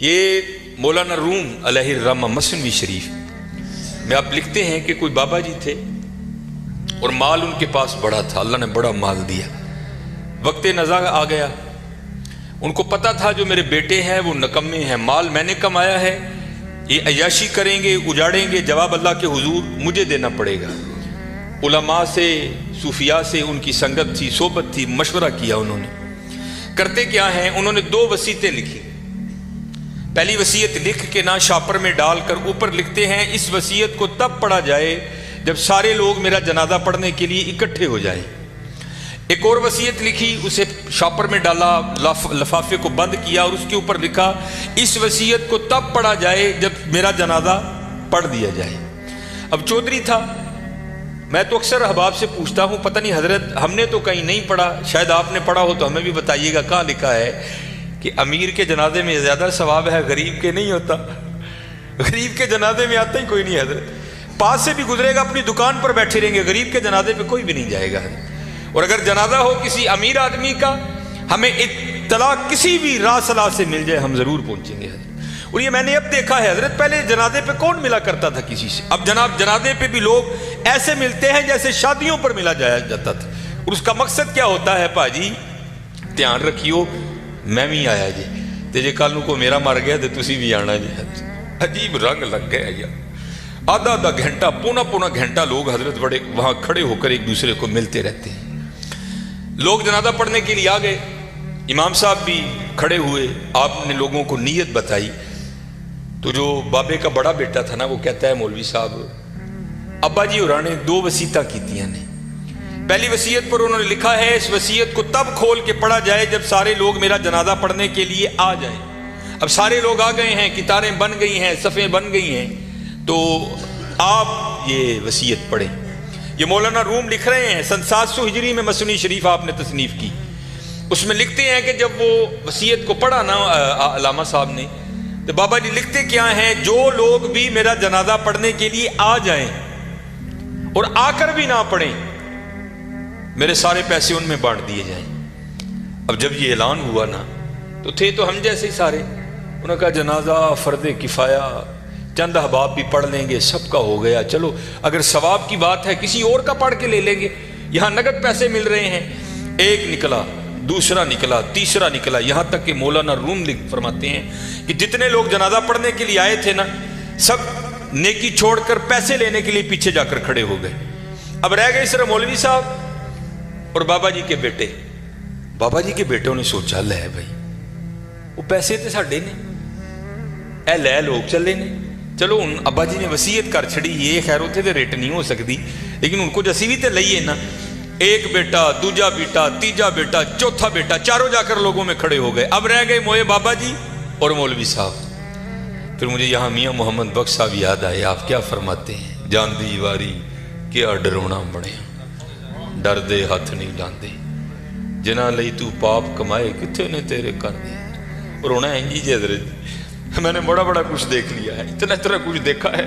یہ مولانا روم علیہ الرحمہ مثنوی شریف میں آپ لکھتے ہیں کہ کوئی بابا جی تھے اور مال ان کے پاس بڑا تھا، اللہ نے بڑا مال دیا، وقت نزا آ گیا، ان کو پتا تھا جو میرے بیٹے ہیں وہ نکمے ہیں، مال میں نے کمایا ہے، یہ عیاشی کریں گے، اجاڑیں گے، جواب اللہ کے حضور مجھے دینا پڑے گا۔ علماء سے، صوفیاء سے ان کی سنگت تھی، صحبت تھی، مشورہ کیا انہوں نے۔ کرتے کیا ہیں، انہوں نے 2 وصیتیں لکھی۔ پہلی وصیت لکھ کے نہ شاپر میں ڈال کر اوپر لکھتے ہیں اس وصیت کو تب پڑھا جائے جب سارے لوگ میرا جنازہ پڑھنے کے لیے اکٹھے ہو جائیں۔ ایک اور وصیت لکھی، اسے شاپر میں ڈالا، لفافے کو بند کیا اور اس کے اوپر لکھا اس وصیت کو تب پڑھا جائے جب میرا جنازہ پڑھ دیا جائے۔ اب چودھری تھا، میں تو اکثر احباب سے پوچھتا ہوں، پتہ نہیں حضرت ہم نے تو کہیں نہیں پڑھا، شاید آپ نے پڑھا ہو تو ہمیں بھی بتائیے گا، کہاں لکھا ہے کہ امیر کے جنازے میں زیادہ ثواب ہے، غریب کے نہیں ہوتا؟ غریب کے جنازے میں آتا ہی کوئی نہیں حضرت، پاس سے بھی گزرے گا اپنی دکان پر بیٹھے رہیں گے، غریب کے جنازے پہ کوئی بھی نہیں جائے گا۔ اور اگر جنازہ ہو کسی امیر آدمی کا، ہمیں اطلاع کسی بھی راہ صلاح سے مل جائے، ہم ضرور پہنچیں گے حضرت۔ اور یہ میں نے اب دیکھا ہے حضرت، پہلے جنازے پہ کون ملا کرتا تھا کسی سے، اب جناب جنازے پہ بھی لوگ ایسے ملتے ہیں جیسے شادیوں پر ملا جایا جاتا تھا۔ اور اس کا مقصد کیا ہوتا ہے، پاجی دھیان رکھیو، میں بھی آیا جی تے جے کل کو میرا مر گیا تو تسی بھی آنا جی۔ عجیب رنگ لگ گیا یا آدھا آدھا گھنٹہ، پونا پونا گھنٹہ لوگ حضرت بڑے وہاں کھڑے ہو کر ایک دوسرے کو ملتے رہتے ہیں۔ لوگ جنازہ پڑھنے کے لیے آ گئے، امام صاحب بھی کھڑے ہوئے، آپ نے لوگوں کو نیت بتائی۔ تو جو بابے کا بڑا بیٹا تھا نا، وہ کہتا ہے مولوی صاحب ابا جی اور نے 2 وصیتاں کیتیاں نے۔ پہلی وصیت پر انہوں نے لکھا ہے اس وصیت کو تب کھول کے پڑھا جائے جب سارے لوگ میرا جنازہ پڑھنے کے لیے آ جائیں۔ اب سارے لوگ آ گئے ہیں، قطاریں بن گئی ہیں، صفیں بن گئی ہیں، تو آپ یہ وصیت پڑھیں۔ یہ مولانا روم لکھ رہے ہیں، سن 700 ہجری میں مثنوی شریف آپ نے تصنیف کی، اس میں لکھتے ہیں کہ جب وہ وصیت کو پڑھا نا علامہ صاحب نے، تو بابا جی لکھتے کیا ہیں، جو لوگ بھی میرا جنازہ پڑھنے کے لیے آ جائیں اور آ کر بھی نہ پڑھیں، میرے سارے پیسے ان میں بانٹ دیے جائیں۔ اب جب یہ اعلان ہوا نا تو تھے تو ہم جیسے ہی سارے، انہوں نے کہا جنازہ فرض کفایہ، چند احباب بھی پڑھ لیں گے، سب کا ہو گیا، چلو اگر ثواب کی بات ہے کسی اور کا پڑھ کے لے لیں گے، یہاں نقد پیسے مل رہے ہیں۔ ایک نکلا، دوسرا نکلا، تیسرا نکلا، یہاں تک کہ مولانا روم فرماتے ہیں کہ جتنے لوگ جنازہ پڑھنے کے لیے آئے تھے نا، سب نیکی چھوڑ کر پیسے لینے کے لیے پیچھے جا کر کھڑے ہو گئے۔ اب رہ گئے صرف مولوی صاحب اور بابا جی کے بیٹے۔ بابا جی کے بیٹوں نے سوچا لے بھائی وہ پیسے تے ساڈے نے، اے لے لوگ چلے نے، چلو ان ابا جی نے وصیت کر چھڑی، یہ خیر اتنے تے ریٹ نہیں ہو سکتی، لیکن ان کو جسی بھی تے لئیے نا۔ ایک بیٹا، دوجا بیٹا، تیجا بیٹا، چوتھا بیٹا، چاروں جا کر لوگوں میں کھڑے ہو گئے۔ اب رہ گئے موئے بابا جی اور مولوی صاحب۔ پھر مجھے یہاں میاں محمد بخش صاحب یاد آئے، آپ کیا فرماتے ہیں، جان دی واری کیا ڈرونا بنیا، ڈر دے ہاتھ نہیں لاندے، جنہ لئی تو پاپ کمائے کتھے نے تیرے کر دے۔ اور ہونا ہے جی حضرت، میں نے بڑا بڑا کچھ دیکھ لیا ہے، اتنا کچھ دیکھا ہے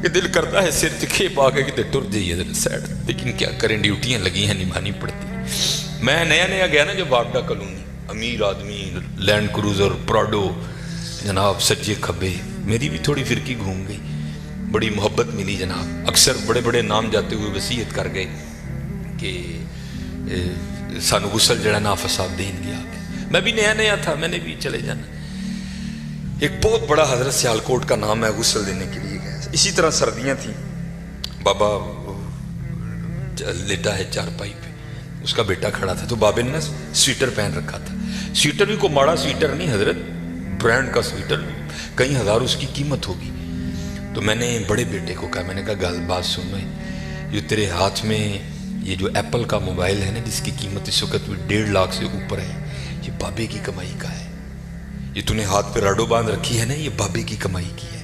کہ دل کرتا ہے سر چکھے پا کے کہ ٹر جائیے حضرت سیڈ، لیکن کیا کریں، ڈیوٹیاں لگی ہیں، نبھانی پڑتی۔ میں نیا نیا گیا نا جو واپڈا کالونی، امیر آدمی، لینڈ کروزر، پراڈو، جناب سجے کھبے، میری بھی تھوڑی فرقی گھوم گئی، بڑی محبت ملی جناب۔ اکثر بڑے بڑے نام جاتے ہوئے وصیت کر گئے کہ سانو غسل جڑا نا فساد دین گیا۔ میں بھی نیا نیا تھا، میں نے بھی چلے جانا۔ ایک بہت بڑا حضرت سیالکوٹ کا نام ہے، غسل دینے کے لیے گیا۔ اسی طرح سردیاں تھیں، بابا لیٹا ہے چارپائی پہ، اس کا بیٹا کھڑا تھا، تو بابے نے نا سویٹر پہن رکھا تھا۔ سویٹر بھی کوئی ماڑا سویٹر نہیں حضرت، برانڈ کا سویٹر، کئی ہزار اس کی قیمت ہوگی۔ تو میں نے بڑے بیٹے کو کہا، میں نے کہا گل بات سن میں، جو تیرے ہاتھ میں یہ جو ایپل کا موبائل ہے نا، جس کی قیمت اس وقت 1.5 لاکھ سے اوپر ہے، یہ بابے کی کمائی کا ہے۔ یہ تو نے ہاتھ پہ راڈو باندھ رکھی ہے نا، یہ بابے کی کمائی کی ہے۔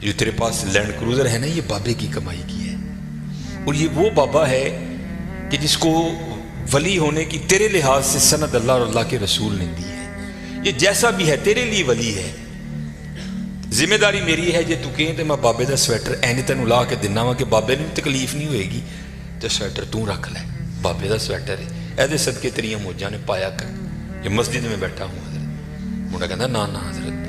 جو تیرے پاس لینڈ کروزر ہے نا، یہ بابے کی کمائی کی ہے۔ اور یہ وہ بابا ہے کہ جس کو ولی ہونے کی تیرے لحاظ سے سند اللہ اور اللہ کے رسول نے دی ہے۔ یہ جیسا بھی ہے تیرے لیے ولی ہے۔ ذمہ داری میری ہے، جے تو کہیں تو میں بابے دا سویٹر اینی تینوں لا کے دینا وا کہ بابے نے تکلیف نہیں ہوئے گی، تو سویٹر تو رکھ لے، بابے دا سویٹر ہے، ایدے صدقے تیریاں موجاں نے پایا کر۔ یہ مسجد میں بیٹھا ہوں حضرت، منڈا کہنا نا نا حضرت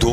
2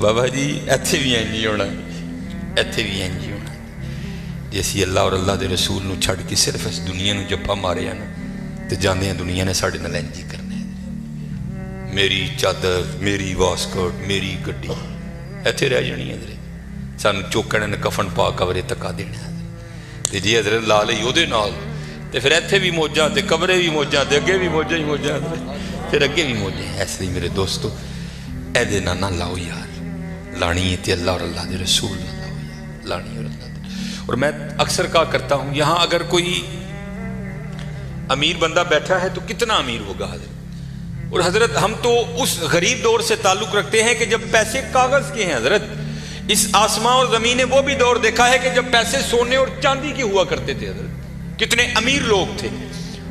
بابا جی ایتھے بھی انج ہی ہونا، ایتھے بھی انج ہی ہونا جی اسی اللہ اور اللہ دے رسول نو چھڑ کے صرف اس دنیا نو جپا مارے نا تو جانے ہیں دنیا نے ساڑھے نال انج ہی کرنا ہے، میری چادر، میری واسکٹ، میری گڈی ایتھے رہ جانی ہے حضرت، سانو چوکنے نے کفن پا کورے تکا دینا ہے تے جی حضرت لا لئی او دے نال تے پھر ایتھے بھی موجاں تے قبرے بھی موجاں تے اگے بھی موجاں ہی موجاں پھر اگے بھی موجے ہیں۔ ایسے ہی میرے دوستو اے دے نہ لاؤ یار، لانی تے اللہ اور اللہ دے رسول نہ لاؤ یار، لانی اور اللہ دے۔ اور میں اکثر کہا کرتا ہوں یہاں اگر کوئی امیر بندہ بیٹھا ہے تو کتنا امیر ہوگا حضرت، اور حضرت ہم تو اس غریب دور سے تعلق رکھتے ہیں کہ جب پیسے کاغذ کے ہیں حضرت، اس آسمان اور زمین نے وہ بھی دور دیکھا ہے کہ جب پیسے سونے اور چاندی کے ہوا کرتے تھے حضرت، کتنے امیر لوگ تھے،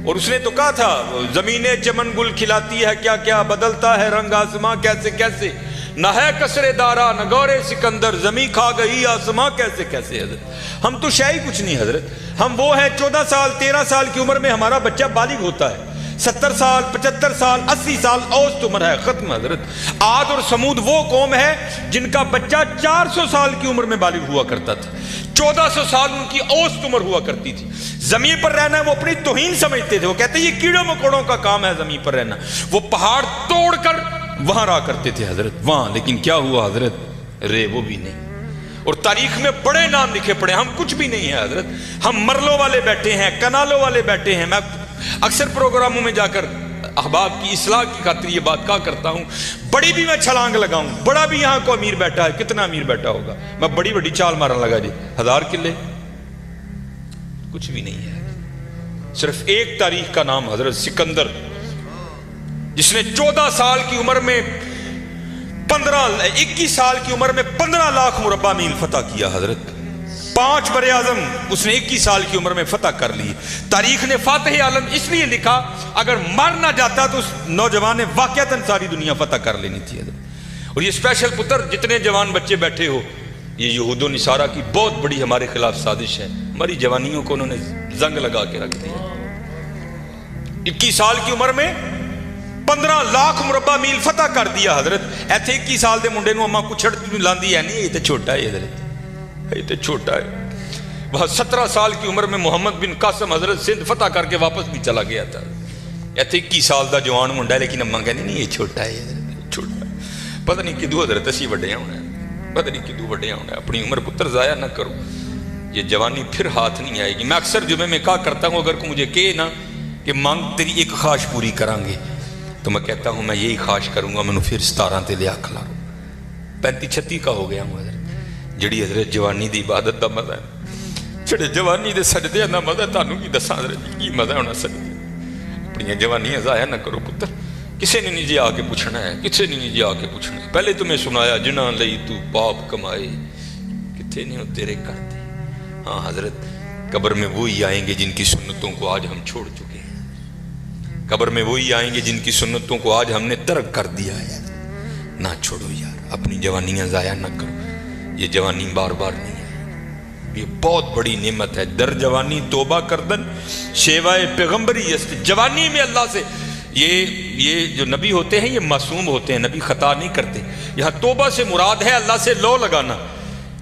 اور اس نے تو کہا تھا زمینیں چمن گل کھلاتی ہے کیا کیا، بدلتا ہے رنگ آسماں کیسے کیسے، نہ ہے کسرے دارا نہ گورے سکندر، زمین کھا گئی آسماں کیسے کیسے۔ حضرت ہم تو شے ہی کچھ نہیں حضرت، ہم وہ ہیں 14 سال 13 سال کی عمر میں ہمارا بچہ بالغ ہوتا ہے، 70 سال 75 سال 80 سال اوسط عمر ہے، ختم حضرت۔ عاد اور سمود وہ قوم ہے جن کا بچہ 400 سال کی عمر میں بالغ ہوا کرتا تھا، 1400 سال ان کی اوسط عمر ہوا کرتی تھی۔ زمین پر رہنا وہ اپنی توہین سمجھتے تھے، وہ کہتے ہیں یہ کیڑوں مکوڑوں کا کام ہے زمین پر رہنا، وہ پہاڑ توڑ کر وہاں رہا کرتے تھے حضرت وہاں، لیکن کیا ہوا حضرت، رے وہ بھی نہیں، اور تاریخ میں بڑے نام لکھے پڑے، ہم کچھ بھی نہیں ہیں حضرت، ہم مرلوں والے بیٹھے ہیں، کنالوں والے بیٹھے ہیں۔ میں اکثر پروگراموں میں جا کر احباب کی اصلاح کی خاطر یہ بات کہا کرتا ہوں، بڑی بھی میں چھلانگ لگاؤں، بڑا بھی یہاں کو امیر بیٹھا ہے، کتنا امیر بیٹھا ہوگا، میں بڑی بڑی چال مارن لگا جی 1000 کلے، کچھ بھی نہیں ہے، صرف ایک تاریخ کا نام حضرت سکندر، جس نے 14 سال کی عمر میں 21 سال کی عمر میں 15 لاکھ مربع میل فتح کیا حضرت، 5 بر اعظم اس نے 21 سال کی عمر میں فتح کر لی۔ تاریخ نے فاتح عالم اس لیے لکھا، اگر مر نہ جاتا تو اس نوجوان نے واقعتاً ساری دنیا فتح کر لینی تھی حضرت۔ اور یہ اسپیشل پتر جتنے جوان بچے بیٹھے ہو، یہ یہود و نصارہ کی بہت بڑی ہمارے خلاف سازش ہے، ہماری جوانیوں کو انہوں نے زنگ لگا کے رکھ دیا۔ 21 سال کی عمر میں 15 لاکھ مربع میل فتح کر دیا حضرت۔ ایتھے 21 سال دے منڈے نو اما کچھڑ لاندی ہے نہیں، یہ تو چھوٹا ہے حضرت، یہ تو چھوٹا ہے۔ وہاں 17 سال کی عمر میں محمد بن قاسم حضرت سندھ فتح کر کے واپس بھی چلا گیا تھا۔ ایتھے 21 سال دا جوان منڈا ہے، لیکن اما کہنے نہیں یہ چھوٹا ہے حضرت، چھوٹا ہے، پتہ نہیں کدو حضرت اسی وڈے ہونا ہے، پتہ نہیں کدو وڈے ہونا ہے۔ اپنی عمر پتر ضائع نہ کرو، یہ جوانی پھر ہاتھ نہیں آئے گی۔ میں اکثر جمعے میں کہا کرتا ہوں، اگر کوئی مجھے کہے نا کہ مانگ تیری ایک خواہش پوری کریں گے، تو میں کہتا ہوں میں یہی خواہش کروں گا، میں پھر 17 تے لیا کھلارو، 35-36 کا ہو گیا ہوں حضرت۔ جڑی حضرت جوانی دی عبادت دا مزہ ہے، جڑے جوانی دے سجدے دا مزہ ہے، تانوں کی دساں حضرت کی مزہ ہونا سجدے۔ اپنی جوانیاں ضائع نہ کرو پتر، کسے نے نہیں جی آ کے پوچھنا ہے، کسے نے نہیں جی آ کے پوچھنا ہے۔ پہلے تمہیں سنایا جنہاں لئی تو پاپ کمائے، کتنے نہیں ہو تیرے کرتے۔ ہاں حضرت قبر میں وہی آئیں گے جن کی سنتوں کو آج ہم چھوڑ چکے ہیں، قبر میں وہی آئیں گے جن کی سنتوں کو آج ہم نے ترک کر دیا ہے۔ نہ چھوڑو یار، اپنی جوانیاں ضائع نہ کرو، یہ جوانی بار بار نہیں ہے، یہ بہت بڑی نعمت ہے۔ در جوانی توبہ کردن شیوائے پیغمبری است، جوانی میں اللہ سے، یہ جو نبی ہوتے ہیں یہ معصوم ہوتے ہیں، نبی خطا نہیں کرتے۔ یہاں توبہ سے مراد ہے اللہ سے لو لگانا،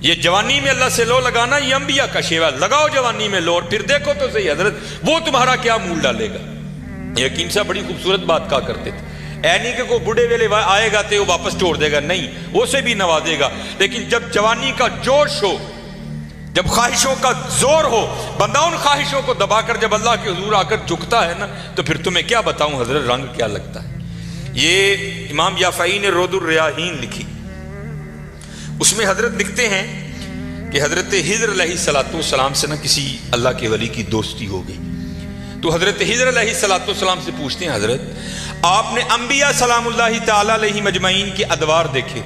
یہ جوانی میں اللہ سے لو لگانا یہ انبیاء کا شیوا۔ لگاؤ جوانی میں لو اور پھر دیکھو تو صحیح حضرت وہ تمہارا کیا مول ڈالے گا۔ یہ حکیم صاحب بڑی خوبصورت بات کہا کرتے تھے، اے نہیں کہ کوئی بڑھے ویلے آئے گا تو وہ واپس چھوڑ دے گا، نہیں، وہ سے بھی نوازے گا، لیکن جب جوانی کا جوش ہو، جب خواہشوں کا زور ہو، بندہ ان خواہشوں کو دبا کر جب اللہ کے حضور آ کر جھکتا ہے نا، تو پھر تمہیں کیا بتاؤں حضرت رنگ کیا لگتا ہے۔ یہ امام یافعی نے رود الریاحین لکھی، اس میں حضرت لکھتے ہیں کہ حضرت حضر علیہ السلام سے نا کسی اللہ کے ولی کی دوستی ہو گئی، تو حضرت حضر علیہ السلام سے پوچھتے ہیں حضرت آپ نے انبیاء سلام اللہ تعالی علیہ مجمعین کے ادوار دیکھے،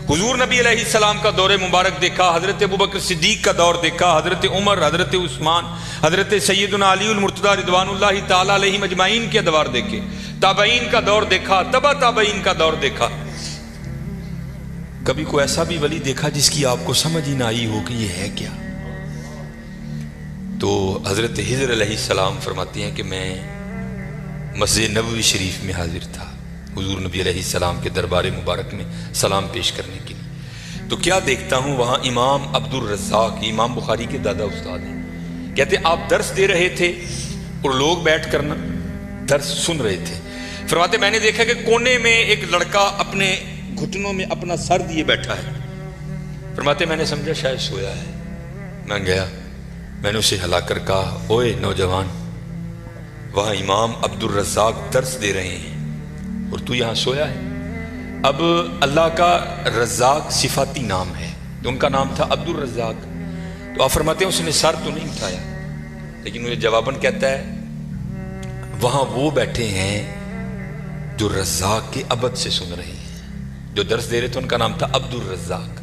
حضور نبی علیہ السلام کا دور مبارک دیکھا، حضرت ابوبکر صدیق کا دور دیکھا، حضرت عمر، حضرت عثمان، حضرت سیدنا علی المرتضی رضوان اللہ تعالی علیہ مجمعین کے ادوار دیکھے، تابعین کا دور دیکھا، تبع تابعین کا دور دیکھا، کبھی کوئی ایسا بھی ولی دیکھا جس کی آپ کو سمجھ ہی نہ آئی ہو کہ یہ ہے کیا؟ تو حضرت حضر علیہ السلام فرماتے ہیں کہ میں مسجد نبوی شریف میں حاضر تھا حضور نبی علیہ السلام کے دربار مبارک میں سلام پیش کرنے کے لیے، تو کیا دیکھتا ہوں وہاں امام عبد الرزاق، امام بخاری کے دادا استاد ہیں، کہتے آپ درس دے رہے تھے اور لوگ بیٹھ کر نا درس سن رہے تھے. فرماتے میں نے دیکھا کہ کونے میں ایک لڑکا اپنے گھٹنوں میں اپنا سر دیے بیٹھا ہے. فرماتے میں نے سمجھا شاید سویا ہے. میں گیا، میں نے اسے ہلا کر کہا اوئے نوجوان، وہاں امام عبد الرزاق درس دے رہے ہیں اور تو یہاں سویا ہے. اب اللہ کا رزاق صفاتی نام ہے، تو ان کا نام تھا عبد الرزاق. تو آپ فرماتے ہیں اس نے سر تو نہیں اٹھایا، لیکن مجھے جواباً کہتا ہے وہاں وہ بیٹھے ہیں جو رزاق کے ابد سے سن رہے ہیں. جو درس دے رہے تھے ان کا نام تھا عبد الرزاق،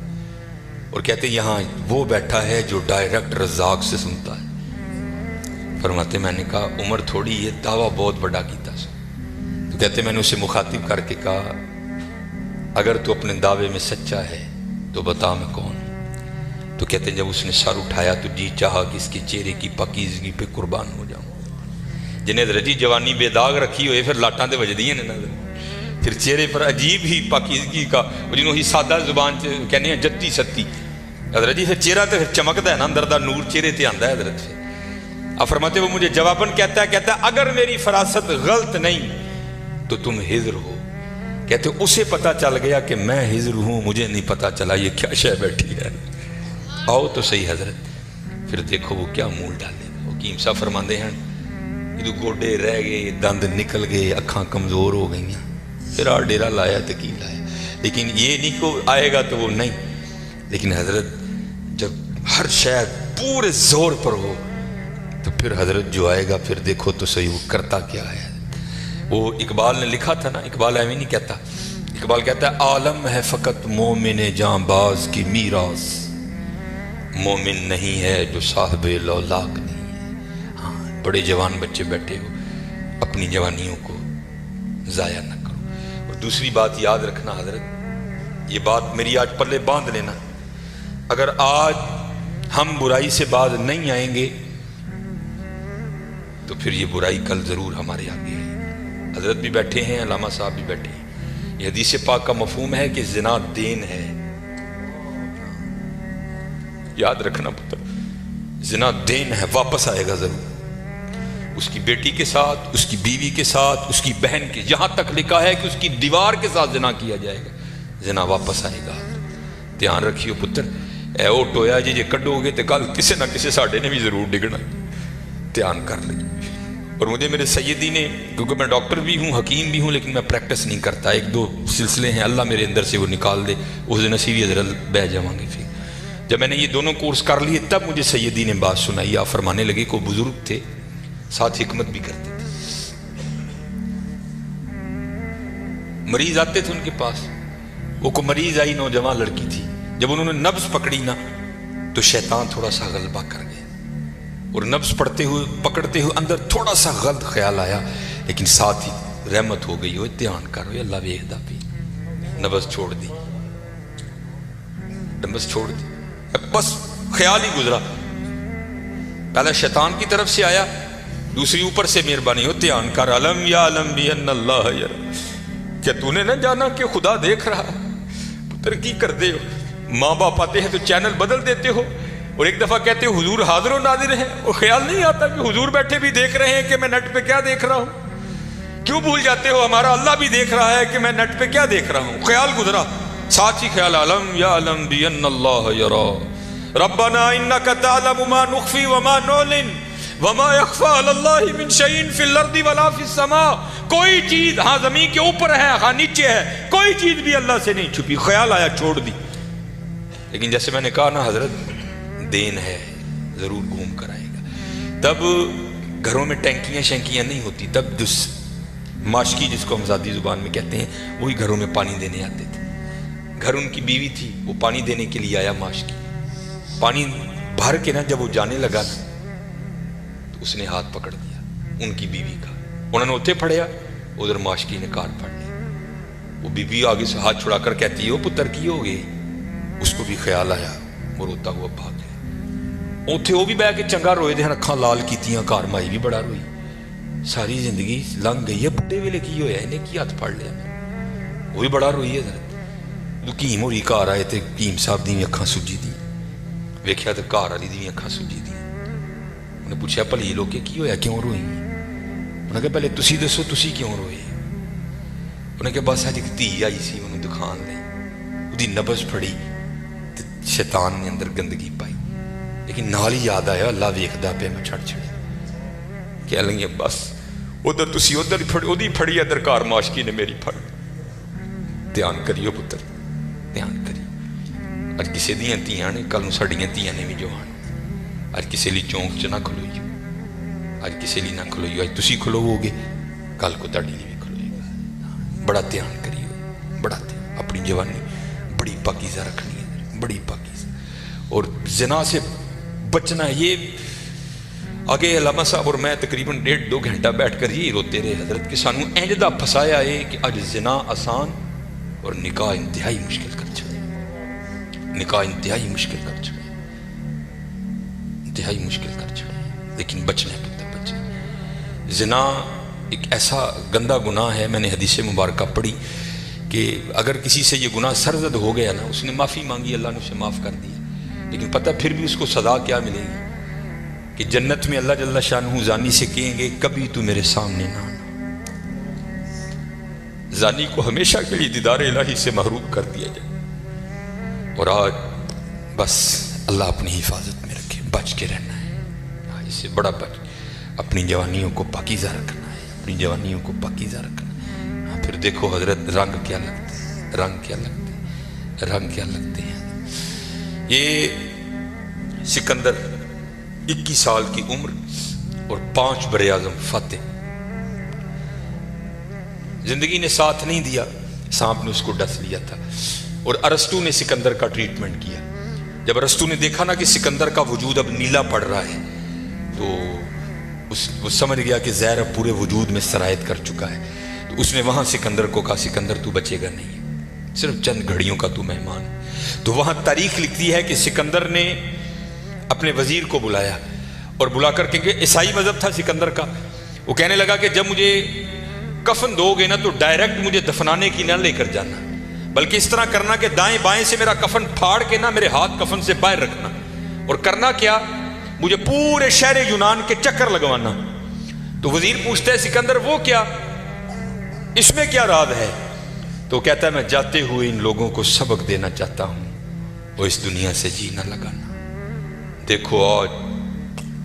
اور کہتے ہیں یہاں وہ بیٹھا ہے جو ڈائریکٹ رزاق سے سنتا ہے. فرماتے میں نے کہا عمر تھوڑی یہ دعویٰ بہت بڑا کیتا سو. تو کہتے میں نے اسے مخاطب کر کے کہا اگر تو اپنے دعوے میں سچا ہے تو بتا میں کون ہوں. تو کہتے ہیں جب اس نے سر اٹھایا تو جی چاہا کہ اس کے چہرے کی پاکیزگی پہ قربان ہو جاؤں. جنہیں درجی جوانی بے داغ رکھی ہوئے پھر لاٹاں دے وجدی ہیں نا، پھر چہرے پر عجیب ہی پاکیزگی کا، جنہوں ہی سادہ زبان کہنے ہیں جتی ستی حضرت جی، پھر چہرہ تو پھر چمکتا ہے نا، اندر دا نور چہرے تے آندا ہے حضرت سے. اب فرماتے وہ مجھے جواباً کہتا ہے اگر میری فراست غلط نہیں تو تم ہجر ہو. کہتے اسے پتا چل گیا کہ میں ہجر ہوں، مجھے نہیں پتا چلا یہ کیا شے بیٹھی ہے. آؤ تو صحیح حضرت. پھر دیکھو وہ کیا مول ڈالے گا. حکیم صاحب فرماندے ہیں یہ گوڈے رہ گئے، دند نکل گئے، اکھاں کمزور ہو گئی ہیں. پھر آ ڈیرا لایا تو کی لایا، لیکن یہ نہیں کو آئے گا تو وہ نہیں. لیکن حضرت جب ہر شاید پورے زور پر ہو تو پھر حضرت جو آئے گا پھر دیکھو تو صحیح وہ کرتا کیا ہے. وہ اقبال نے لکھا تھا نا، اقبال ایویں نہیں کہتا. اقبال کہتا ہے عالم ہے فقط مومن جاں باز کی میراث، مومن نہیں ہے جو صاحب لولاک نہیں ہے. ہاں بڑے جوان بچے بیٹھے ہو، اپنی جوانیوں کو ضائع نہ کرو. اور دوسری بات یاد رکھنا حضرت، یہ بات میری آج پلے باندھ لینا، اگر آج ہم برائی سے باز نہیں آئیں گے تو پھر یہ برائی کل ضرور ہمارے آگے ہے. حضرت بھی بیٹھے ہیں، علامہ صاحب بھی بیٹھے ہیں. یہ حدیث پاک کا مفہوم ہے کہ زنا دین ہے. یاد رکھنا پتر، زنا دین ہے، واپس آئے گا ضرور. اس کی بیٹی کے ساتھ، اس کی بیوی کے ساتھ، اس کی بہن کے، یہاں تک لکھا ہے کہ اس کی دیوار کے ساتھ زنا کیا جائے گا، زنا واپس آئے گا. دھیان رکھیو پتر، اے او ٹویا جی کڈو گے تو کل کسی نہ کسی ساڈے نے بھی ضرور ڈگنا. دھیان کر لیں. اور مجھے میرے سیدی نے، کیونکہ میں ڈاکٹر بھی ہوں، حکیم بھی ہوں، لیکن میں پریکٹس نہیں کرتا. ایک دو سلسلے ہیں، اللہ میرے اندر سے وہ نکال دے، اس دن نصیبی حضرت بہ جاؤں گے. پھر جب میں نے یہ دونوں کورس کر لیے تب مجھے سیدی نے بات سنائی. آپ فرمانے لگے کوئی بزرگ تھے ساتھ حکمت بھی کرتے تھے. مریض آتے تھے ان کے پاس، وہ کو مریض آئی، نوجوان لڑکی تھی. جب انہوں نے نبض پکڑی نا تو شیطان تھوڑا سا غلبہ کر گیا، اور نبض پڑھتے ہوئے پکڑتے ہوئے اندر تھوڑا سا غلط خیال آیا، لیکن ساتھ ہی رحمت ہو گئی. ہوئے دھیان کرو اللہ ویکھدا پی. نبض چھوڑ دی، نبض چھوڑ دی، بس خیال ہی گزرا. پہلا شیطان کی طرف سے آیا، دوسری اوپر سے مہربانی. ہو دھیان کر، علم یا علم بھی ان اللہ یرا. کیا تو نے نہ جانا کہ خدا دیکھ رہا؟ پتر کی کر دے ہو، ماں باپ آتے ہیں تو چینل بدل دیتے ہو، اور ایک دفعہ کہتے ہو حضور حاضر و ناظر ہیں، اور خیال نہیں آتا کہ حضور بیٹھے بھی دیکھ رہے ہیں کہ میں نیٹ پہ کیا دیکھ رہا ہوں. کیوں بھول جاتے ہو ہمارا اللہ بھی دیکھ رہا ہے کہ میں نیٹ پہ کیا دیکھ رہا ہوں. خیال گزرا، ساتھ ہی خیال علم یا علم بھی ان اللہ یرا ربنا انک تعلم ما نخفی وما نعلن وما یخفی علی اللہ من شیء فی الارض ولا فی السماء. کوئی چیز ہاں زمین کے اوپر ہے، ہاں نیچے ہے، کوئی چیز بھی اللہ سے نہیں چھپی. خیال آیا چھوڑ دی. لیکن جیسے میں نے کہا نا حضرت دین ہے، ضرور گھوم کر آئے گا. تب گھروں میں ٹینکیاں شینکیاں نہیں ہوتی، تب ماشکی جس کو ہم ذاتی زبان میں کہتے ہیں وہی گھروں میں پانی دینے آتے تھے. گھر ان کی بیوی تھی، وہ پانی دینے کے لیے آیا. ماشکی پانی بھر کے نا جب وہ جانے لگا تو اس نے ہاتھ پکڑ دیا ان کی بیوی کا. انہوں نے اتنے پھڑیا، ادھر ماشکی نے کار پھڑ لیا. وہ بیوی آگے سے ہاتھ چھڑا کر کہتی ہو پتر کی ہو گئے. اس کو بھی خیال آیا، وہ روتا ہوا بھاگ گیا. اتنے وہ بھی بہ کے چنگا روئے دے، اکھاں لال کیتیاں، گھر مائی بھی بڑا روئی. ساری زندگی لنگ گئی ہے، بڑھے ویلے کی ہویا انہیں کی ہاتھ پھڑ لیا. وہ بھی بڑا روئی ہے حضرت. حکیم ہوری گھر آئے تو حکیم صاحب دی اکھاں سجی دی ویکھیا تو گھر والی دی اکھاں سجی دی انہیں پوچھا بھلی لوکے کی ہویا کیوں روئی انہیں کہا پہلے تسی دسو تسی کیوں روئے انہیں کہا بس ایک دھی آئی سی انہوں دکھان لئی دی نبض پھڑی شیطان نے اندر گندگی پائی لیکن نال ہی یاد آیا اللہ ویکھدا پیا میں چھڑ چھڑے کہہ لیں گے بس ادھر تسی ادھر پھڑی پھڑی ادھر کار معاشقی نے میری پھڑ دھیان کریو پتر دھیان کریو اج کسی دیاں تیاں نے کل ساڈیاں تیاں نے بھی جوان اج کسی لی چونک چ نہ کھلوئیو اج کسی لی نہ کھلوئیو اج تسی کھلوو گے کل کو تاڈی نہیں بھی کھلوئے گا بڑا دھیان کریو بڑا دھیان اپنی جوانی بڑی پاکیزہ رکھنی ہے بڑی پاکیزہ اور زنا سے بچنا ہے یہ آگے علامہ صاحب اور میں تقریباً 1.5-2 گھنٹہ بیٹھ کر یہ روتے رہے حضرت کہ سانو اینجدہ پھسایا ہے کہ اج زنا آسان اور نکاح انتہائی مشکل کر چھڑے نکاح انتہائی مشکل کر چھڑے انتہائی مشکل کر چھڑے لیکن بچنے پتہ بچنے زنا ایک ایسا گندہ گناہ ہے میں نے حدیث مبارکہ پڑھی کہ اگر کسی سے یہ گناہ سرزد ہو گیا نا اس نے معافی مانگی اللہ نے اسے معاف کر دیا لیکن پتہ پھر بھی اس کو سزا کیا ملے گی کہ جنت میں اللہ جل شانہ زانی سے کہیں گے کبھی تو میرے سامنے نہ آنا زانی کو ہمیشہ کے لیے دیدار الہی سے محروم کر دیا جائے اور آج بس اللہ اپنی حفاظت میں رکھے بچ کے رہنا ہے اس سے بڑا بچ اپنی جوانیوں کو پاکیزہ رکھنا ہے اپنی جوانیوں کو پاکیزہ رکھنا ہے پھر دیکھو حضرت رنگ کیا لگتے ہیں رنگ کیا لگتے ہیں رنگ کیا لگتے ہیں یہ سکندر 21 سال کی عمر اور 5 براعظم فاتح زندگی نے ساتھ نہیں دیا سانپ نے اس کو ڈس لیا تھا اور ارسطو نے سکندر کا ٹریٹمنٹ کیا جب ارسطو نے دیکھا نا کہ سکندر کا وجود اب نیلا پڑ رہا ہے تو وہ سمجھ گیا کہ زہر اب پورے وجود میں سرایت کر چکا ہے تو اس نے وہاں سکندر کو کہا سکندر تو بچے گا نہیں صرف چند گھڑیوں کا تو مہمان تو وہاں تاریخ لکھتی ہے کہ سکندر نے اپنے وزیر کو بلایا اور بلا کر کہ عیسائی مذہب تھا سکندر کا وہ کہنے لگا کہ جب مجھے کفن دو گے نا تو ڈائریکٹ مجھے دفنانے کی نہ لے کر جانا بلکہ اس طرح کرنا کہ دائیں بائیں سے میرا کفن پھاڑ کے نہ میرے ہاتھ کفن سے باہر رکھنا اور کرنا کیا مجھے پورے شہر یونان کے چکر لگوانا تو وزیر پوچھتا ہے سکندر وہ کیا اس میں کیا راز ہے تو کہتا ہے میں جاتے ہوئے ان لوگوں کو سبق دینا چاہتا ہوں وہ اس دنیا سے جی نہ لگانا دیکھو آج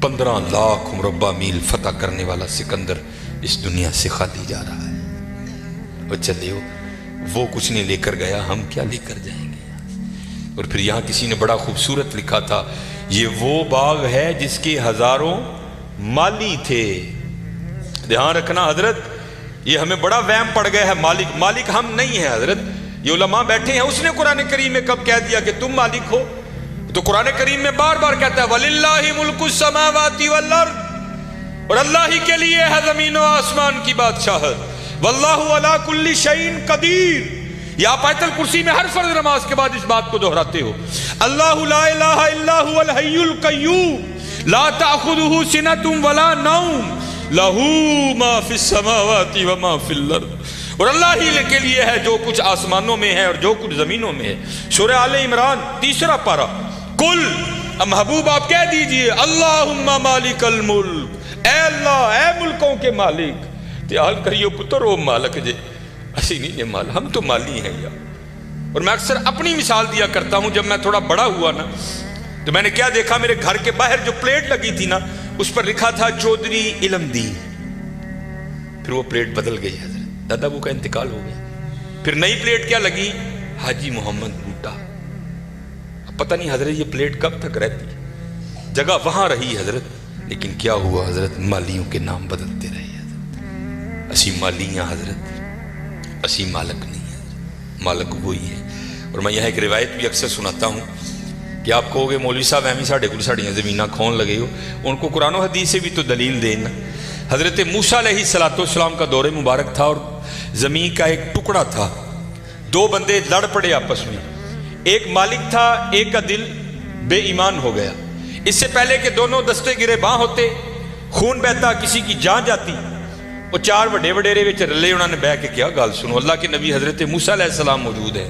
15 لاکھ مربع میل فتح کرنے والا سکندر اس دنیا سے خالی جا رہا ہے اور چلیو وہ کچھ نہیں لے کر گیا ہم کیا لے کر جائیں گے اور پھر یہاں کسی نے بڑا خوبصورت لکھا تھا یہ وہ باغ ہے جس کے ہزاروں مالی تھے دھیان رکھنا حضرت یہ ہمیں بڑا وہم پڑ گیا ہے مالک ہم نہیں ہیں حضرت یہ علماء بیٹھے ہیں اس نے قرآن کریم میں کب کہہ دیا کہ تم مالک ہو تو قرآن کریم میں بار بار کہتا ہے وَلِلَّهِ مُلْكُ السَّمَاوَاتِ وَالْأَرْضِ اور اللہ ہی کے لیے ہے زمین و آسمان کی بادشاہت وَاللَّهُ عَلَى كُلِّ شَيْءٍ قَدِيرٌ یہ آپ آیت الکرسی میں ہر فرض نماز کے بعد اس بات کو دہراتے ہو اللہ لا الہ الا هو الحی القیوم لا تأخذه سنة ولا نوم لہو ما فی السماوات وما فی الارض اور اللہ ہی کے لیے ہے جو کچھ آسمانوں میں ہے اور جو کچھ زمینوں میں ہے سورہ آل عمران 3 پارہ کل محبوب آپ کہہ دیجئے اللہم مالک الملک اے اللہ اے ملکوں کے مالک تیال کریو پتر او مالک جے اسی نہیں یہ مال ہم تو مالی ہیں یار اور میں اکثر اپنی مثال دیا کرتا ہوں جب میں تھوڑا بڑا ہوا نا تو میں نے کیا دیکھا میرے گھر کے باہر جو پلیٹ لگی تھی نا اس پر لکھا تھا چودھری علم دی پھر وہ پلیٹ بدل گئی حضرت دادا وہ کا انتقال ہو گیا پھر نئی پلیٹ کیا لگی حاجی محمد بوٹا اب پتہ نہیں حضرت یہ پلیٹ کب تک رہتی جگہ وہاں رہی حضرت لیکن کیا ہوا حضرت مالیوں کے نام بدلتے رہے حضرت اسی مالیاں حضرت اسی مالک نہیں حضرت مالک وہی ہے اور میں یہاں ایک روایت بھی اکثر سناتا ہوں کہ آپ کہو گے مولوی صاحب ایمی ساڑھے کو ساڑھیاں زمینہ کھون لگے ہو ان کو قرآن و حدیث سے بھی تو دلیل دینا حضرت موسیٰ علیہ السلام کا دور مبارک تھا اور زمین کا ایک ٹکڑا تھا 2 بندے لڑ پڑے آپس میں ایک مالک تھا ایک کا دل بے ایمان ہو گیا اس سے پہلے کہ دونوں دستے گرے باں ہوتے خون بہتا کسی کی جان جاتی وہ 4 وڈے وڈیرے وچ رلے انہوں نے بہ کے کیا گال سنو اللہ کے نبی حضرت موسیٰ علیہ السلام موجود ہے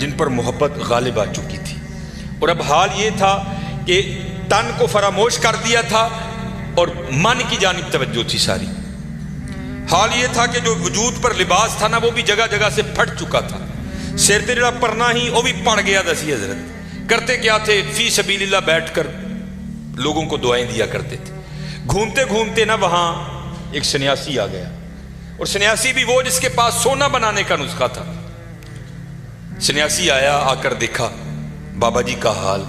جن پر محبت غالب آ چکی تھی، اور اب حال یہ تھا کہ تن کو فراموش کر دیا تھا اور من کی جانب توجہ تھی ساری۔ حال یہ تھا کہ جو وجود پر لباس تھا نا وہ بھی جگہ جگہ سے پھٹ چکا تھا، سر تے جڑا پرنا ہی وہ بھی پڑ گیا دسی حضرت۔ کرتے کیا تھے؟ فی سبیل اللہ بیٹھ کر لوگوں کو دعائیں دیا کرتے تھے۔ گھومتے گھومتے نا وہاں ایک سنیاسی آ گیا، اور سنیاسی بھی وہ جس کے پاس سونا بنانے کا نسخہ تھا۔ سنیاسی آیا، آ کر دیکھا بابا جی کا حال،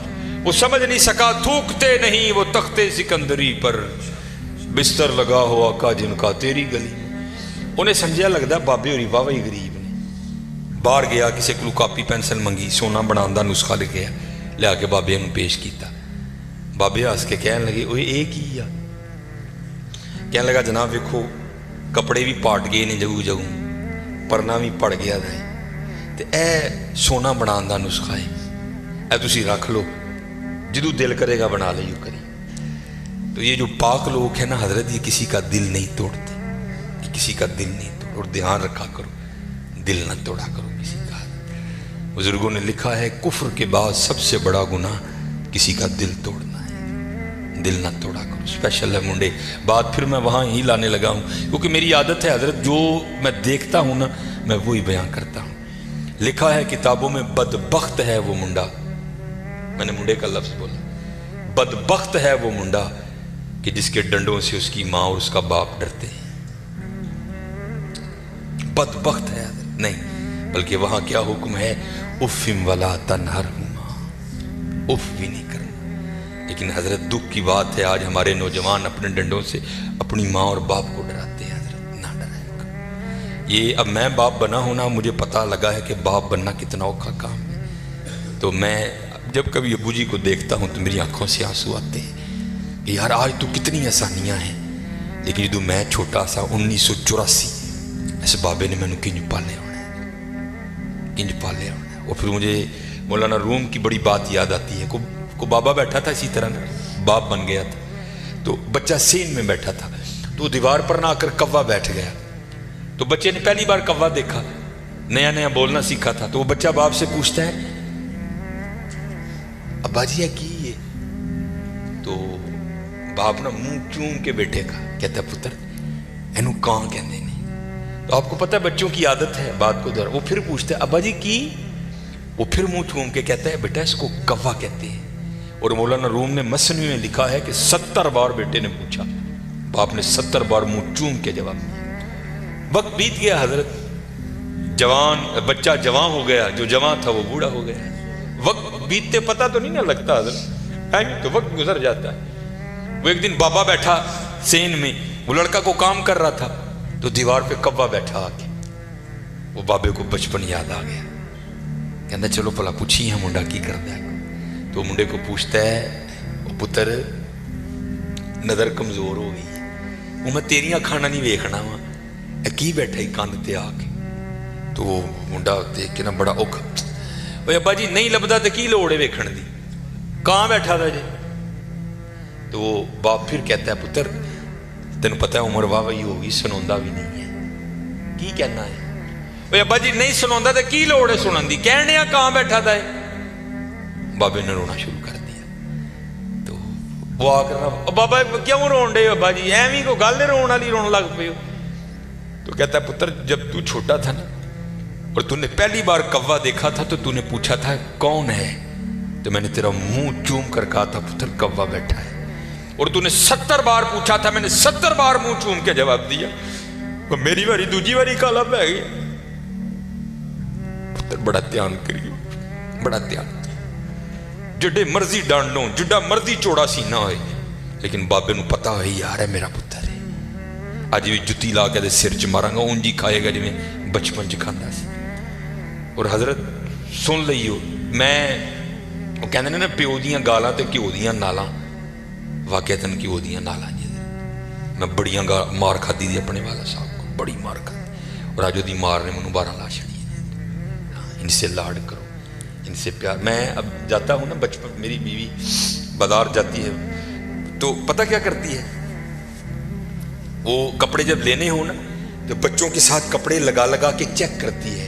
وہ سمجھ نہیں سکا، تھوکتے نہیں وہ تختے سکندری پر، بستر لگا ہوا آقا جن کا تیری گلی۔ انہیں سمجھا لگتا بابے ہوری واہ وہی غریب نے۔ باہر گیا، کسی کو کاپی پینسل منگی، سونا بنان دا نسخہ لکھیا، لیا کے بابے نے پیش کیتا۔ بابے ہس کے کہنے لگے اوے اے کی آ؟ کہنے لگا جناب ویکھو کپڑے بھی پاٹ گئے نے جگہ جگہ، پرنا بھی پڑ گیا ہے، تے اے سونا بنان دا نسخہ ہے، اے تسی رکھ لو، جدو دل کرے گا بنا لے یوں کری۔ تو یہ جو پاک لوگ ہیں نا حضرت، یہ کسی کا دل نہیں توڑتے، یہ کسی کا دل نہیں توڑ، اور دھیان رکھا کرو دل نہ توڑا کرو کسی کا۔ بزرگوں نے لکھا ہے کفر کے بعد سب سے بڑا گناہ کسی کا دل توڑنا ہے، دل نہ توڑا کرو۔ اسپیشل ہے منڈے، بات پھر میں وہاں ہی لانے لگا ہوں کیونکہ میری عادت ہے حضرت، جو میں دیکھتا ہوں نا میں وہی بیان کرتا ہوں۔ لکھا ہے کتابوں میں بدبخت ہے وہ منڈا، میں نے منڈے کا لفظ بولا، بدبخت ہے وہ منڈا کہ جس کے ڈنڈوں سے اس کی ماں اور اس کا باپ ڈرتے ہیں۔ بدبخت ہے نہیں، بلکہ وہاں کیا حکم ہے؟ اف ولا تنہرہما، اف بھی نہیں کرنا۔ لیکن حضرت دکھ کی بات ہے آج ہمارے نوجوان اپنے ڈنڈوں سے اپنی ماں اور باپ کو ڈراتے ہیں۔ حضرت نہ ڈرائے۔ یہ اب میں باپ بنا ہونا، مجھے پتہ لگا ہے کہ باپ بننا کتنا اوکھا کام ہے۔ تو میں جب کبھی ابو جی کو دیکھتا ہوں تو میری آنکھوں سے آنسو آتے ہیں کہ یار آج تو کتنی آسانیاں ہیں، لیکن جدو میں چھوٹا سا 1984 اس بابے نے مینوں کنج پالے ہونا ہے، کنج پالے ہونا ہے۔ اور پھر مجھے مولانا روم کی بڑی بات یاد آتی ہے، کو بابا بیٹھا تھا اسی طرح نا، باپ بن گیا تھا، تو بچہ سین میں بیٹھا تھا، تو دیوار پر نہ آ کر کوا بیٹھ گیا۔ تو بچے نے پہلی بار کوا دیکھا، نیا نیا بولنا سیکھا تھا، تو وہ بچہ باپ سے پوچھتا ہے ابا جی کی یہ؟ تو باپ نا منہ چوم کے بیٹھے کا کہتا ہے پتر اینو کان کہندے نہیں۔ تو آپ کو پتہ ہے بچوں کی عادت ہے بات کو دور، وہ پھر پوچھتا ہے ابا جی کی؟ وہ پھر منہ چوم کے کہتا ہے بیٹا اس کو کوا کہتے ہیں۔ اور مولانا روم نے مثنوی میں لکھا ہے کہ 70 بار بیٹے نے پوچھا، باپ نے 70 بار منہ چوم کے جواب دیا۔ وقت بیت گیا حضرت، جوان بچہ جوان ہو گیا، جو جوان تھا وہ بوڑھا ہو گیا۔ وقت بیتتے پتہ تو نہیں نہ لگتا حضرت، تو وقت گزر جاتا ہے۔ وہ ایک دن بابا بیٹھا سین میں، وہ لڑکا کو کام کر رہا تھا، تو دیوار پہ کوا بیٹھا آ کے، وہ بابے کو بچپن یاد آ گیا، کہنا چلو پلا پوچھی ہے منڈا کی کرتا ہے۔ تو منڈے کو پوچھتا ہے وہ پتر نظر کمزور ہو گئی، وہ میں تیریاں کھانا نہیں ویکھنا وا، کی بیٹھا ہی کان تے آ کے۔ تو وہ منڈا دیکھ کے نا بڑا اوکھا، وہ ابا جی نہیں لبدا تے کی لوڑ ہے ویکھن دی، کہاں بیٹھا تھا جی؟ تو وہ باپ پھر کہتا ہے پتر تینوں پتہ ہے عمر واہ وہی ہوگی، سنوندا بھی نہیں ہے، کی کہنا ہے؟ وہ ابا جی نہیں سنوندا تے کی لوڑ ہے سنن دی، کہنے کہاں بیٹھا تھا ہے؟ بابے نے رونا شروع کر دیا۔ تو وہ آ کر بابا کیوں رون ڈے ابا جی، ایویں کو گل رون والی رون لگ پے ہو؟ تو کہتا ہے پتر جب تو چھوٹا تھا نا اور تو نے پہلی بار کوا دیکھا تھا تو تو نے پوچھا تھا کون ہے، تو میں نے تیرا منہ چوم کر کہا تھا پتر کوا بیٹھا ہے، اور تو نے 70 بار پوچھا تھا، میں نے 70 بار منہ چوم کے جواب دیا، وہ میری باری دوجی باری کالا پہ گیا۔ پتر بڑا دھیان کریو، بڑا دھیان، جڈے مرضی ڈانڈ لو، جڈا مرضی چوڑا سینہ ہوئے، لیکن بابے نو پتا ہوئی یار ہے میرا پتر ہے، آج بھی جتی لا کے سر چ مارا گا اونجی کھائے گا جی میں بچپن چ کھانا سی۔ اور حضرت سن لئیو، میں وہ کہندے نے نا پیو دیاں گالاں تے گھیو دیاں نالاں، واقعتاً گھیو دیاں نالاں جی، میں بڑیاں مار کھادی دی اپنے والا صاحب کو، بڑی مار کھادی، اور آج دی مار نے منوں 12 لا چھڑی۔ ان سے لاڈ کرو، ان سے پیار۔ میں اب جاتا ہوں نا بچپن، میری بیوی بازار جاتی ہے تو پتہ کیا کرتی ہے، وہ کپڑے جب لینے ہوں نا تو بچوں کے ساتھ کپڑے لگا لگا کے چیک کرتی ہے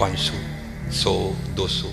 500 100 200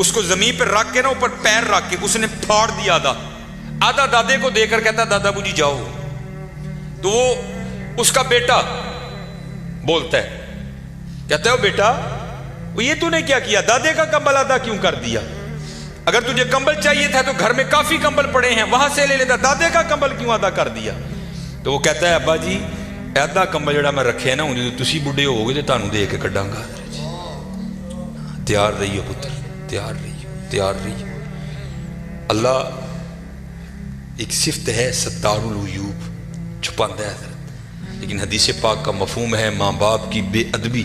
اس کو زمین پر رکھ کے نا اوپر پیر رکھ کے اس نے پھاڑ دیا آدھا دادے کو دے کر کہتا دادا بو جی جاؤ. تو وہ اس کا بیٹا بولتا ہے, کہتا ہے وہ بیٹا وہ یہ تو نے کیا کیا, دادے کا کمبل آدھا کیوں کر دیا؟ اگر تجھے کمبل چاہیے تھا تو گھر میں کافی کمبل پڑے ہیں, وہاں سے لے لیتا, دادے کا کمبل کیوں آدھا کر دیا؟ تو وہ کہتا ہے ابا جی آدھا کمبل جڑا میں رکھے نا جو تسی بڈھے ہو گے تو تانوں دے کے کڈاں گا. تیار رہیو پتر, تیار رہیو. اللہ ایک صفت ہے ستار العیوب, چھپاندہ ہے حضرت, لیکن حدیث پاک کا مفہوم ہے ماں باپ کی بے ادبی.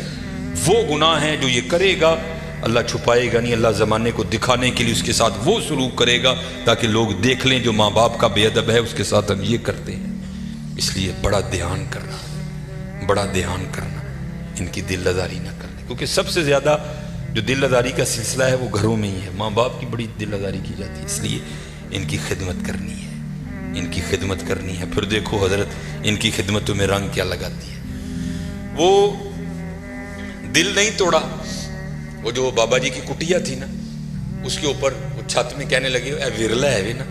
وہ گناہ ہیں جو یہ کرے گا اللہ چھپائے گا نہیں, اللہ زمانے کو دکھانے کے لیے اس کے ساتھ وہ سلوک کرے گا تاکہ لوگ دیکھ لیں جو ماں باپ کا بے ادب ہے اس کے ساتھ ہم یہ کرتے ہیں. اس لیے بڑا دھیان کرنا ان کی دل لزاری نہ کرنا, کیونکہ سب سے زیادہ جو دل لزاری کا سلسلہ ہے وہ گھروں میں ہی ہے. ماں باپ کی بڑی دل لزاری کی جاتی ہے, اس لیے ان کی خدمت کرنی ہے. پھر دیکھو حضرت ان کی خدمتوں میں رنگ کیا لگاتی ہے. وہ دل نہیں توڑا, وہ جو بابا جی کی کٹیا تھی نا اس کے اوپر وہ چھت میں کہنے لگے اے ورلا ہے نا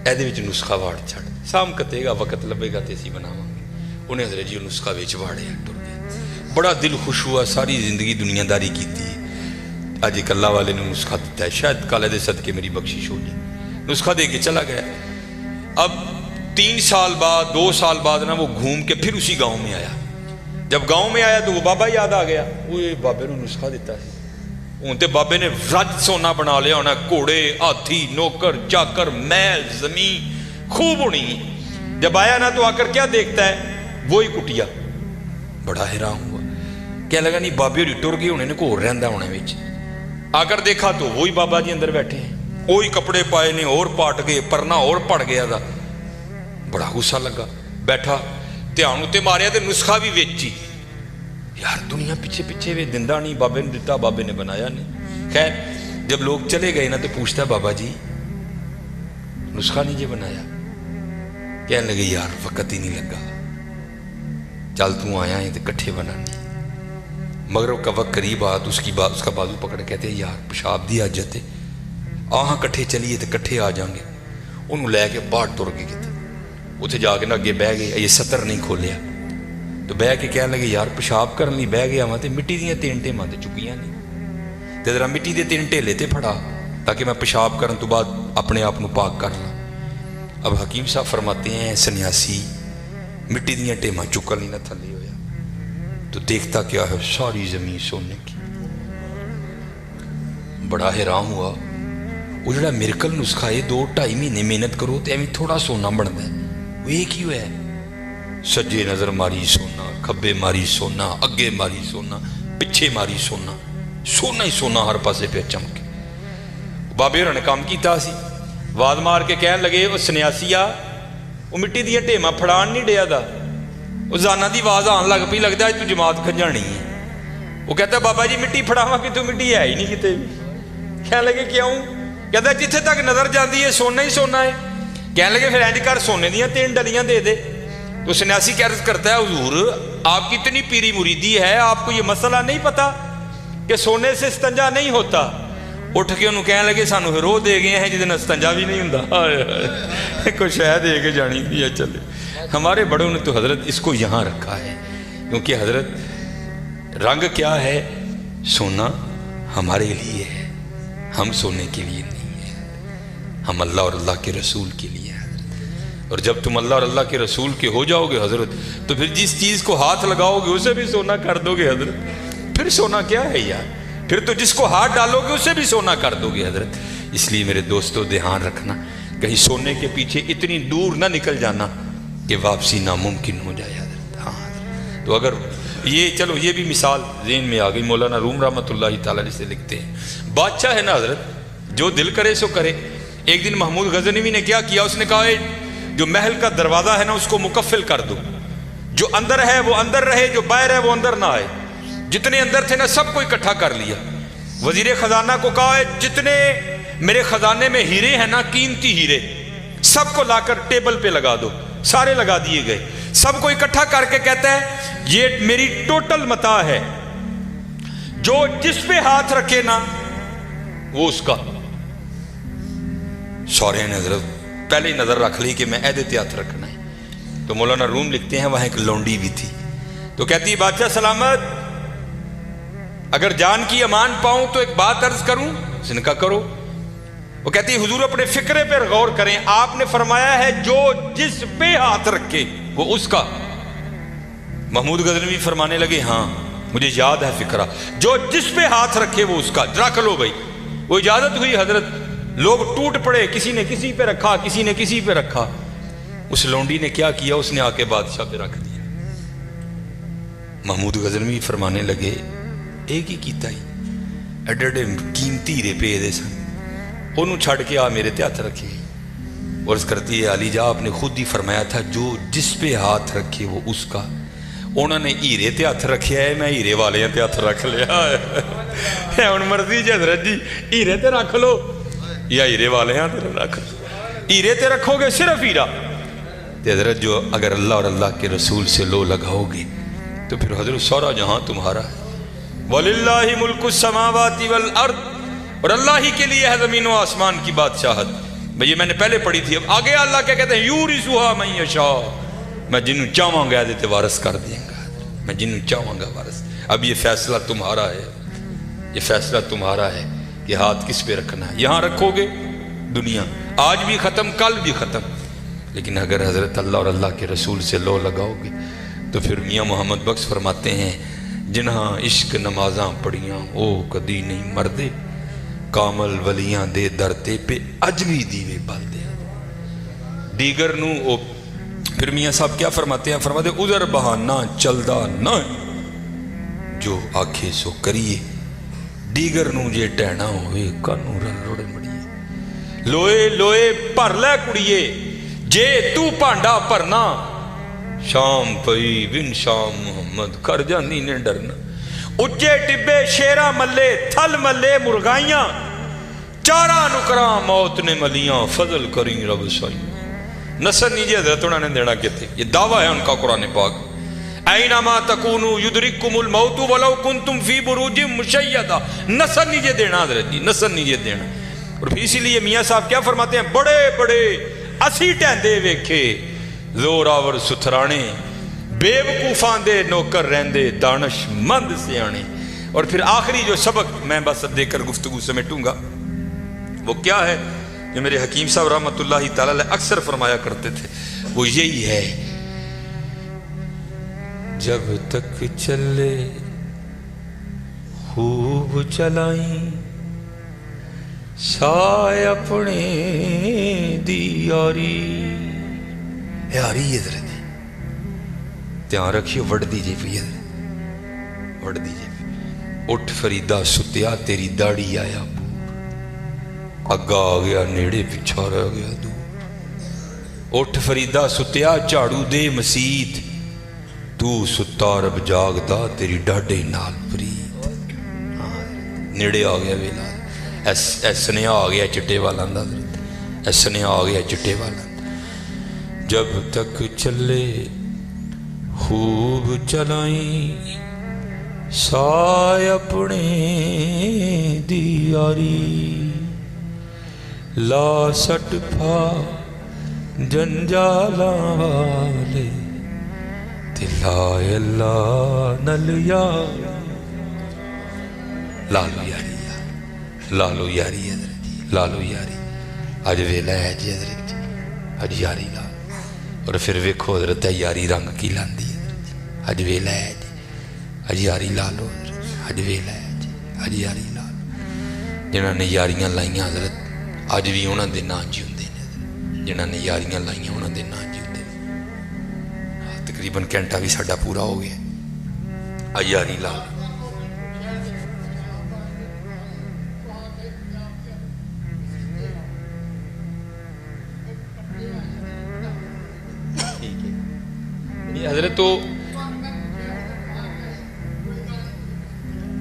ایدے وچ نسخہ واڑ چھڑ, سام کتے گا وقت لبے گا تے اسی بناواں گے. انہیں حضرت جی نسخہ وچ واڑیا, ٹر گیا. بڑا دل خوش ہوا, ساری زندگی دنیا داری کی تھی, اج ایک اللہ والے نے نسخہ دیتا ہے, شاید کالے دے صدقے میری بخشش ہو جائے. نسخہ دے کے چلا گیا. اب 3 سال بعد 2 سال بعد نا وہ گھوم کے پھر اسی گاؤں میں آیا. جب گاؤں میں آیا تو وہ بابا یاد آ گیا, وہ بابے نے نسخہ دیتا ہے. ان تے بابے نے رج سونا بنا لیا ہونا, گھوڑے ہاتھی نوکر چاکر محل زمین خوب ہونی. جب آیا نا تو آ کر کیا دیکھتا ہے, وہی کٹیا. بڑا حیران ہوا, کیا لگا نہیں بابے ہوری ٹر گئے ہونے نے, کو رہندا ہونے وچ. آ کر دیکھا تو وہی بابا جی اندر بیٹھے ہیں, وہی کپڑے پائے نے, اور پاٹ گئے, پرنا اور پڑ گیا تھا. بڑا غصہ لگا, بیٹھا دھیان تے ماریا تے نسخہ بھی ویچی. یار دنیا پیچھے پیچھے وے دندا نہیں, بابے نے دیتا, بابے نے بنایا نہیں. خیر جب لوگ چلے گئے نا تو پوچھتا بابا جی نسخہ نہیں جی بنایا؟ کہنے لگے یار وقت ہی نہیں لگا, چل تو آیا ہے تو کٹھے بنانی. مغرب کا وقت قریب آ تو اس کا بازو پکڑ کہتے ہیں یار پیشاب دی حاجت ہے, آہاں کٹھے چلیے تو کٹھے آ جائیں گے. انہوں لے کے باہر تر گئے کتے, اتنے جا کے نہ اگے بہ گئے, یہ سطر نہیں کھولیا تو بہ کے کہنے لگے یار پیشاب کرنے لی بہ گیا وہاں تے مٹی دیاں 3 ٹیماں تے چکیاں نہیں, تے ذرا مٹی دے 3 ٹیلے تے پھڑا تاکہ میں پیشاب کرن تو بعد اپنے آپ کو پاک کر لوں. اب حکیم صاحب فرماتے ہیں سنیاسی مٹی دیاں ٹیماں چکن نہیں نہ تھلے ہویا تو دیکھتا کیا ہے, ساری زمین سونے کی. بڑا حیران ہوا, وہ جڑا میرکل نسخہ ہے 2-2.5 مہینے محنت کرو تو ایویں تھوڑا سونا بنتا ہے, وہ ایک ہی ہوا ہے. سجے نظر ماری سونا, کھبے ماری سونا, اگے ماری سونا, پچھے ماری سونا, سونا ہی سونا ہر پاسے پہ چمکے. بابے ہوراں نے کام کیتا سی, واد مار کے کہن لگے وہ سنیاسیا وہ مٹی دیا ٹیما پھڑان نہیں ڈیا دا, وہ زانا دی آواز آن لگ پی, لگتا ہے تو جماعت کھجانی ہے. وہ کہتا ہے بابا جی مٹی پھڑاواں کہ تو مٹی ہے ہی نہیں کتے. کہنے لگے کیوں؟ کہتا ہے جتھے تک نظر جاندی ہے سونا ہی سونا ہے. کہنے لگے پھر اینج کر سونے دیاں 3 ڈلیاں دے دے. تو سنیاسی کیا عرض کرتا ہے حضور آپ کی اتنی پیری مریدی ہے, آپ کو یہ مسئلہ نہیں پتا کہ سونے سے استنجا نہیں ہوتا. اٹھ کے انہوں کہنے لگے سانو رو دے گئے ہیں جس دن استنجا بھی نہیں ہوں, کوئی شہ دے کے جانی تھی. چلے ہمارے بڑوں نے تو حضرت اس کو یہاں رکھا ہے, کیونکہ حضرت رنگ کیا ہے, سونا ہمارے لیے ہے, ہم سونے کے لیے نہیں ہے, ہم اللہ اور اللہ کے رسول کے لیے. اور جب تم اللہ اور اللہ کے رسول کے ہو جاؤ گے حضرت تو پھر جس چیز کو ہاتھ لگاؤ گے اسے بھی سونا کر دو گے حضرت. پھر سونا کیا ہے یار, پھر تو جس کو ہاتھ ڈالو گے اسے بھی سونا کر دو گے حضرت. اس لیے میرے دوستو دھیان رکھنا, کہیں سونے کے پیچھے اتنی دور نہ نکل جانا کہ واپسی ناممکن ہو جائے حضرت. ہاں حضرت. تو اگر یہ چلو یہ بھی مثال ذہن میں آ گئی, مولانا روم رحمۃ اللہ تعالیٰ سے لکھتے ہیں بادشاہ ہے نا حضرت جو دل کرے سو کرے. ایک دن محمود غزنوی نے کیا کیا, اس نے کہا جو محل کا دروازہ ہے نا اس کو مکفل کر دو, جو اندر ہے وہ اندر رہے, جو باہر ہے وہ اندر نہ آئے. جتنے اندر تھے نا سب کو اکٹھا کر لیا. وزیر خزانہ کو کہا ہے جتنے میرے خزانے میں ہیرے ہیں نا, قیمتی ہیرے, سب کو لا کر ٹیبل پہ لگا دو. سارے لگا دیے گئے. سب کو اکٹھا کر کے کہتا ہے یہ میری ٹوٹل متاع ہے, جو جس پہ ہاتھ رکھے نا وہ اس کا. سارے نے حضرت پہلے ہی نظر رکھ لی کہ میں عہدے تے ہاتھ رکھنا ہے. تو مولانا روم لکھتے ہیں وہاں ایک لونڈی بھی تھی. تو کہتی ہے بادشاہ سلامت، اگر جان کی امان پاؤں تو ایک بات عرض کروں. اس نے کہا کرو. وہ کہتی ہے حضور اپنے فکرے پر غور کریں، آپ نے فرمایا ہے جو جس پہ ہاتھ رکھے وہ اس کا. محمود غزنوی فرمانے لگے ہاں مجھے یاد ہے فکرہ، جو جس پہ ہاتھ رکھے وہ اس کا. رکھ لو بھائی. وہ اجازت ہوئی حضرت. لوگ ٹوٹ پڑے، کسی نے کسی پہ رکھا، کسی نے کسی پہ رکھا. اس لونڈی نے کیا کیا؟ اس نے آ کے بادشاہ پہ رکھ دیا. محمود غزنوی فرمانے لگے ایک ہی کیتا ہی ایڈے ایڈے قیمتی ہیرے پہ دے سن، انہوں چھڑ کے آ میرے تے ہاتھ رکھے. اور اس کرتی ہے علی جا آپ نے خود ہی فرمایا تھا جو جس پہ ہاتھ رکھے وہ اس کا. انہوں نے ہیرے تے ہاتھ رکھے ہے، میں ہیرے والے تے ہاتھ رکھ لیا ہے. ہن مرضی جی حضرت جی ہیرے تے رکھ لو یا ہیرے والے تے رکھ لو. ہیرے تے رکھو گے صرف ہیرا تے حضرت جو اگر اللہ اور اللہ کے رسول سے لو لگاؤ گے تو پھر حضرت سارا جہاں تمہارا ہے. وَلِلَّهِ مُلْكُ السَّمَاوَاتِ وَالْأَرْضِ، اور اللہ ہی کے لیے ہے زمین و آسمان کی بادشاہت. یہ میں نے پہلے پڑھی تھی. اب آگے اللہ کیا کہتے ہیں؟ یورثُہَا مَن یشاء، میں جنہوں چاہوں گا دیتے وارث کر دیں گا، میں جنہوں چاہوں گا وارث. اب یہ فیصلہ تمہارا ہے، یہ فیصلہ تمہارا ہے کہ ہاتھ کس پہ رکھنا ہے. یہاں رکھو گے دنیا آج بھی ختم کل بھی ختم، لیکن اگر حضرت اللہ اور اللہ کے رسول سے لو لگاؤ گے تو پھر میاں محمد بخش فرماتے ہیں جنہاں عشق نمازاں پڑھیاں او کدی نہیں مردے، کامل ولیاں دے درتے پہ اج بھی دیوے بل دے. دیگر نو او پھر میاں صاحب کیا فرماتے ہیں؟ فرماتے ادھر بہانہ چلدا نہ جو آکھے سو کریے، دیگر نو جے ٹہنا ہوئے کانو رن روڑے مڑیے. لوئے لوئے پر لے کڑیے جے تو پانڈا پرنا، شام پئی بن شام محمد کر جانی نے ڈرنا. اجے ٹبے شیرہ ملے تھل ملے مرغائیاں، چارہ نکراں موت نے ملیاں فضل کریں رب سائیں. نصر نیجے حضرت انہوں نے دینا کہتے، یہ دعویٰ ہے ان کا قرآن پاک. اینما تکونو یدرککم الموت ولو کنتم فی بروج مشیدہ. نصر نیجے دینا حضرت جی، نصر نیجے دینا. اور پھر اسی لیے میاں صاحب کیا فرماتے ہیں؟ بڑے بڑے اسی ٹہندے ویکھے زور آور ستھرانے، بے وقوفان دے نوکر رہندے دانش مند سیانے. اور پھر آخری جو سبق میں بس دے کر گفتگو سمیٹوں گا وہ کیا ہے جو میرے حکیم صاحب رحمۃ اللہ تعالی علیہ اکثر فرمایا کرتے تھے، وہ یہی ہے جب تک چلے خوب چلائیں سائے اپنے دی یاری. یاری حضرت دھیان رکھیو وڈ دیجیے پی حضرت وڈ دیجیے پی. اٹھ فریدہ ستیا تیری داڑھی آیا پور، اگا آ گیا نیڑے پچھا رہ گیا دور. اٹھ فریدہ ستیا جھاڑو دے مسیت، تو ستا رب جاگدا تیری ڈاڈے نال پرید. نیڑے آ گیا ویلا، ایسنے آ گیا چٹے والا حضرت، ایسنے آ گیا چٹے والا. جب تک چلے خوب چلائیں سائے اپنے دی یاری، لا سٹ پھا جنجالاں والے دلائے اللہ نل یاری. لالو یاری، لالو یاری حضرت، لالو یاری. اج ویلا ہے جی حضرت جی، اج یاری لال. اور پھر ویکھو حضرت یاری رنگ کی لاندی ہے. اج ویلا ہے جی، اج یاری لالو حضرت، اج ویلا ہے جی، اج یاری لالو. جنہاں نے یاریاں لائیاں حضرت اج بھی انہاں دے نام جیوندے نے، جنہاں نے یاریاں لائیاں انہاں دے نام جیوندے نے. تقریباً گھنٹہ بھی ساڈا پورا ہو گیا. اج یاری لالو. حضرت تو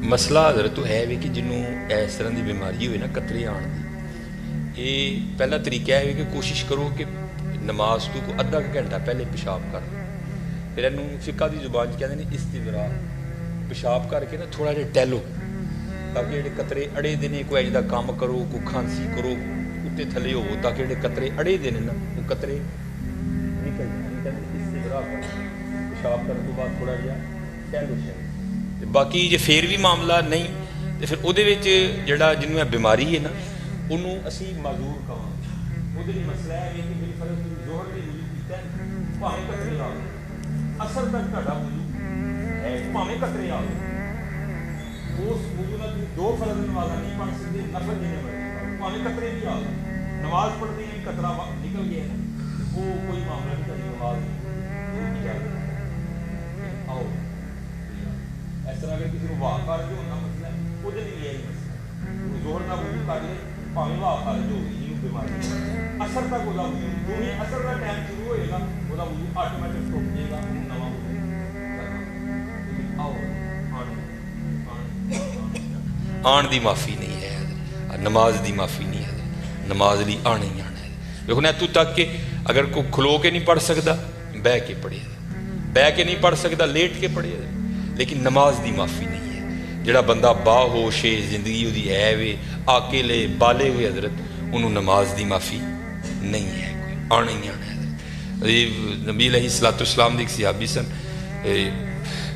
مسئلہ حضرت تو ہے بھی کہ جنہوں اس طرح دی بیماری ہوئے نا قطرے آن دی، یہ پہلا طریقہ ہے کہ کوشش کرو کہ نماز تو کو ادھا گھنٹہ پہلے پیشاب کر. پھر انہوں فقہ دی زبان کہتے ہیں استبراء، پیشاب کر کے نا تھوڑا جہا ٹہلو. تاکہ جڑے قطرے اڑے دے نے کوئی اجدا کام کرو کوئی کھانسی کرو اتنے تھلے ہو تاکہ جڑے قطرے اڑے دے نے نا وہ قطرے نکل جائیں استبراء کرو پیشاب کرنے تو بعد تھوڑا جہا ٹہلو شہر باقی جے پھر بھی معاملہ نہیں تو پھر وہ جڑا جنوں بیماری ہے نا انہوں اسی معذور کہاں وہ مسئلہ ہے کہ میری فرض زہر نے وضو کیتا ہے بھاویں قطرے آ گئے اثر تک تہاڈا وضو ہے بھاویں قطرے آ گئے اس وضو نال تسی دو فرض نمازاں نہیں پڑھ سکتے نفل جنے مرضی بھاویں قطرے بھی آ گئے نماز پڑھتے ہیں قطرہ نکل گیا ہے وہ کوئی معاملہ نہیں تہاڈی نماز آؤ اس طرح اگر کسی کو واہ خارج ہونا مسئلہ ہے وہ لیے یہی مسئلہ زہر کا وضو کر لے بھاویں واہ خارج ہو گئی بیماری اثر تک وہ وضو جو ہی اثر کا ٹائم شروع ہوئے گا وہ وضو آٹومیٹک ٹوٹ جائے گا نواں آن دی معافی نہیں ہے نماز دی معافی نہیں ہے نماز لی آنا ہی آنا ہے دیکھو نا تو تک کہ اگر کوئی کھلو کے نہیں پڑھ سکتا بہ کے پڑھے بہ کے نہیں پڑھ سکتا لیٹ کے پڑھے لیکن نماز دی معافی نہیں ہے جڑا بندہ با ہوش ہے زندگی وہ ہے وے آکے لے بالے ہوئے حضرت انہوں نماز دی معافی نہیں ہے کوئی آنا ہی آنا ہے حضرت نبی علیہ السلام دی ایک صحابی سن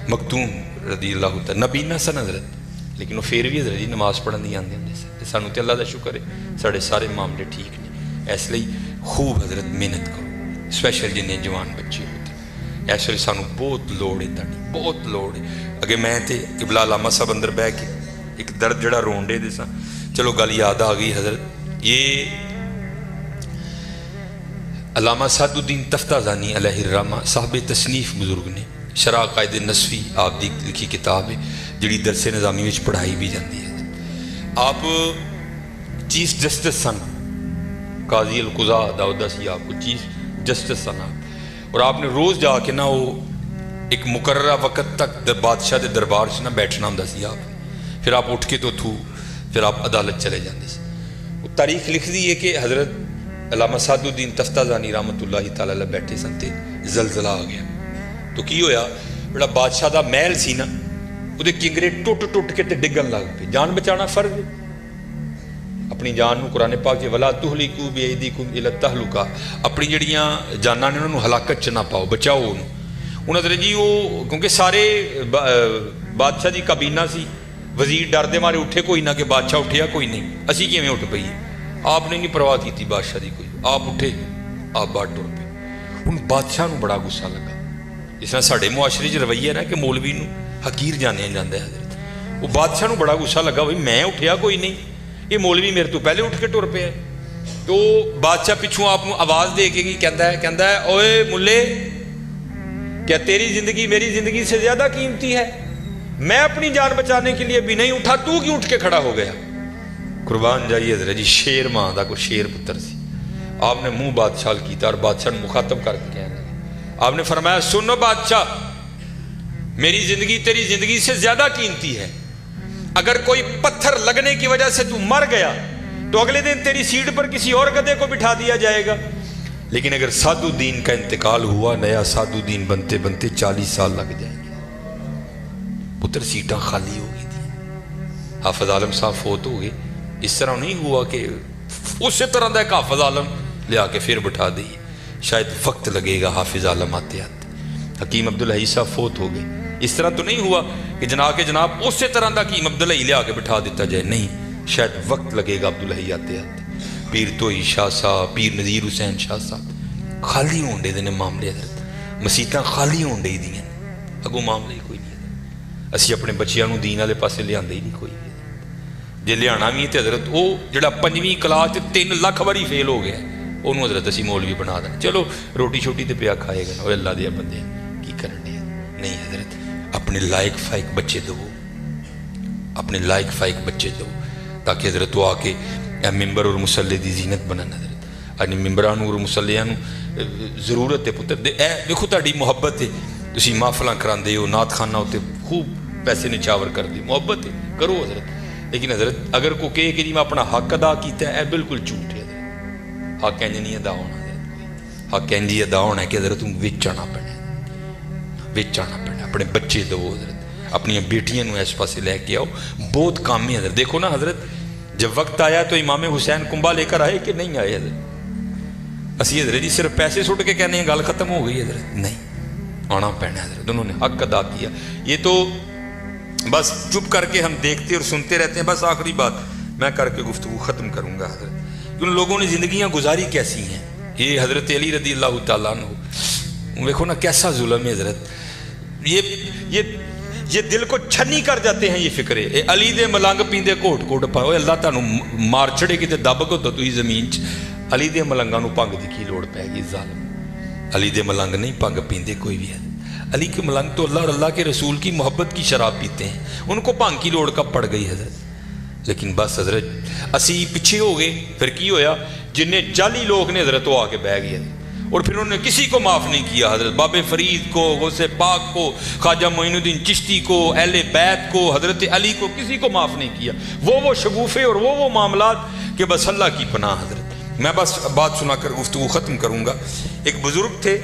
مکتوم رضی اللہ تعالی نبی نہ سن حضرت لیکن وہ پھر بھی حضرت جی نماز پڑھن نہیں آندے ہوں سن سانوں تے اللہ دا شکر ہے ساڑے سارے معاملے ٹھیک نہیں اس لیے خوب حضرت محنت کرو اسپیشل جنہیں جوان بچے ہوتے ہیں اس لیے سانوں بہت لوڑ ہے تاڑی بہت لوڑ ہے اگے میں تے قبلہ علامہ صاحب اندر بہ کے ایک درد جڑا رونڈے دے سا چلو گل یاد آ گئی حضرت یہ علامہ سعد الدین تفتازانی علیہ الرحمہ صاحب تصنیف بزرگ نے شرح قائد نصفی آپ دی لکھی کتاب ہے جڑی درس نظامی میں پڑھائی بھی جاتی ہے آپ چیف جسٹس سن قاضی القضاء داؤدہ سی آپ کو چیف جسٹس سن آپ اور آپ نے روز جا کے نا وہ ایک مقررہ وقت تک بادشاہ دے دربار سے نہ بیٹھنا ہوں سی آپ پھر آپ اٹھ کے تو پھر آپ عدالت چلے جاندے سے وہ تاریخ لکھ دی ہے کہ حضرت علامہ سعد الدین تفتازانی رحمۃ اللہ تعالی علیہ بیٹھے سن تے زلزلہ آ گیا تو کی ہویا بڑا بادشاہ دا محل سی نا وہ کنگرے ٹوٹ کے تے ڈگن لگ پے جان بچانا فرض ہے اپنی جان نو قرآن پاک جے ولا تہلکوا بایدیکم الی التہلکہ اپنی جڑیاں جاناں نے انہوں ہلاکت چ نہ پاؤ بچاؤ انہوں حضرت جی وہ کیونکہ سارے بادشاہ دی کابینہ سی وزیر ڈر دے مارے اٹھے کوئی نہ کہ بادشاہ اٹھیا کوئی نہیں اسی کیویں اٹھ پئی آپ نے نہیں پرواہ کی بادشاہ دی کوئی آپ اٹھے آپ باہر ٹر پے ان بادشاہ نو بڑا غصہ لگا اس طرح ساڈے معاشرے چ رویہ نا کہ مولوی نو حقیر جانیا جاتا ہے حضرت وہ بادشاہ نو بڑا غصہ لگا بھائی میں اٹھیا کوئی نہیں یہ مولوی میرے تو پہلے اٹھ کے ٹر پیا تو بادشاہ پچھوں آپ آواز دے کے کہندا ہے اوئے ملے کیا تیری زندگی میری زندگی سے زیادہ قیمتی ہے میں اپنی جان بچانے کے لیے بھی نہیں اٹھا تو کیوں اٹھ کے کھڑا ہو گیا قربان جائیے حضرت جی شیر ماں دا کوئی شیر پتر سی آپ نے منہ بادشاہ کیتا اور بادشاہ نے مخاطب کر کے کہنے آپ نے فرمایا سنو بادشاہ میری زندگی تیری زندگی سے زیادہ قیمتی ہے اگر کوئی پتھر لگنے کی وجہ سے تو مر گیا تو اگلے دن تیری سیٹ پر کسی اور گدھے کو بٹھا دیا جائے گا لیکن اگر سعد الدین کا انتقال ہوا نیا سعد الدین بنتے بنتے 40 سال لگ جائیں گے پتر سیٹاں خالی ہو گئی تھی حافظ عالم صاحب فوت ہو گئے اس طرح نہیں ہوا کہ اسی طرح دا ایک حافظ عالم لیا کے پھر بٹھا دئیے شاید وقت لگے گا حافظ عالم آتے آتے حکیم عبدالحی صاحب فوت ہو گئے اس طرح تو نہیں ہوا کہ جناب اسی طرح دا حکیم عبدالحی لیا کے بٹھا دیتا جائے نہیں شاید وقت لگے گا عبدالحی آتے آتے پیر توئی شاہ صاحب پیر نذیر حسین شاہ صاحب خالی ہونڈے دے نے معاملے حضرت مسیتاں خالی ہونڈے ہی دیاں اگوں معاملے ہی کوئی نہیں اسی اپنے بچیاں نو دین والے پاسے لیاندے ہی نہیں کوئی جے لیانا بھی تے حضرت وہ جڑا 5ویں کلاس 3 لاکھ واری فیل ہو گیا انہوں حضرت اسی مولوی بنا دینا چلو روٹی شوٹی تے پیا کھائے گا اور اللہ دیا بندے کی کرنے نہیں حضرت اپنے لائق فائق بچے دو اپنے لائق فائق بچے دو تاکہ حضرت وہ آ کے ممبر اور مسلح دی زینت بنن حضرت اپنے ممبران اور مسلیاں ضرورت ہے پتر دے دیکھو تہاڈی محبت ہے تسی محفلاں کراندے ہو نعت خانہ ہوتے خوب پیسے نچاور کر دی محبت ہے کرو حضرت لیکن حضرت اگر کو کہے کہ جی میں اپنا حق ادا کیتا ہے بالکل جھوٹ ہے حضرت حق انج نہیں ادا ہونا حضرت حق انج ادا ہونا ہے کہ حضرت تم وچ آنا پینا اپنے بچے دو حضرت اپنی بیٹیاں نو اس پاسے لے کے آؤ, بہت کام ہے حضرت. دیکھو نا حضرت, جب وقت آیا تو امام حسین کنبا لے کر آئے کہ نہیں آئے حضرت؟ اسی حضرت جی صرف پیسے سٹ کے کہنے ہیں گل ختم ہو گئی حضرت, نہیں, آنا پینا حضرت. انہوں نے حق ادا کیا. یہ تو بس چپ کر کے ہم دیکھتے اور سنتے رہتے ہیں. بس آخری بات میں کر کے گفتگو ختم کروں گا حضرت. ان لوگوں نے زندگیاں گزاری کیسی ہیں. یہ حضرت علی رضی اللہ تعالیٰ عنہ, دیکھو نا کیسا ظلم ہے حضرت. یہ دل کو چھنی کر جاتے ہیں یہ فکرے. علی دے ملنگ پیندے کوٹ کوٹ پاؤ, اللہ تعالیٰ مار چڑے کتے دب کو تو تھی زمین چ. علی دے ملنگاں نو پنگ دی کی لوڑ پہ گئی ظالم. علی دے ملنگ نہیں پنگ پیندے کوئی بھی ہے. علی کے ملنگ تو اللہ اور اللہ کے رسول کی محبت کی شراب پیتے ہیں, ان کو پنگ کی لوڑ کب پڑ گئی حضرت. لیکن بس حضرت اسی پیچھے ہو گئے. پھر کی ہویا, جنہیں 40 لوگ نے حضرت وہ آ کے بہ گئے اور پھر انہوں نے کسی کو معاف نہیں کیا حضرت. باب فرید کو, غوث پاک کو, خواجہ معین الدین چشتی کو, اہل بیت کو, حضرت علی کو, کسی کو معاف نہیں کیا. وہ شگوفے اور وہ معاملات کہ بس اللہ کی پناہ حضرت. میں بس بات سنا کر گفتگو ختم کروں گا. ایک بزرگ تھے,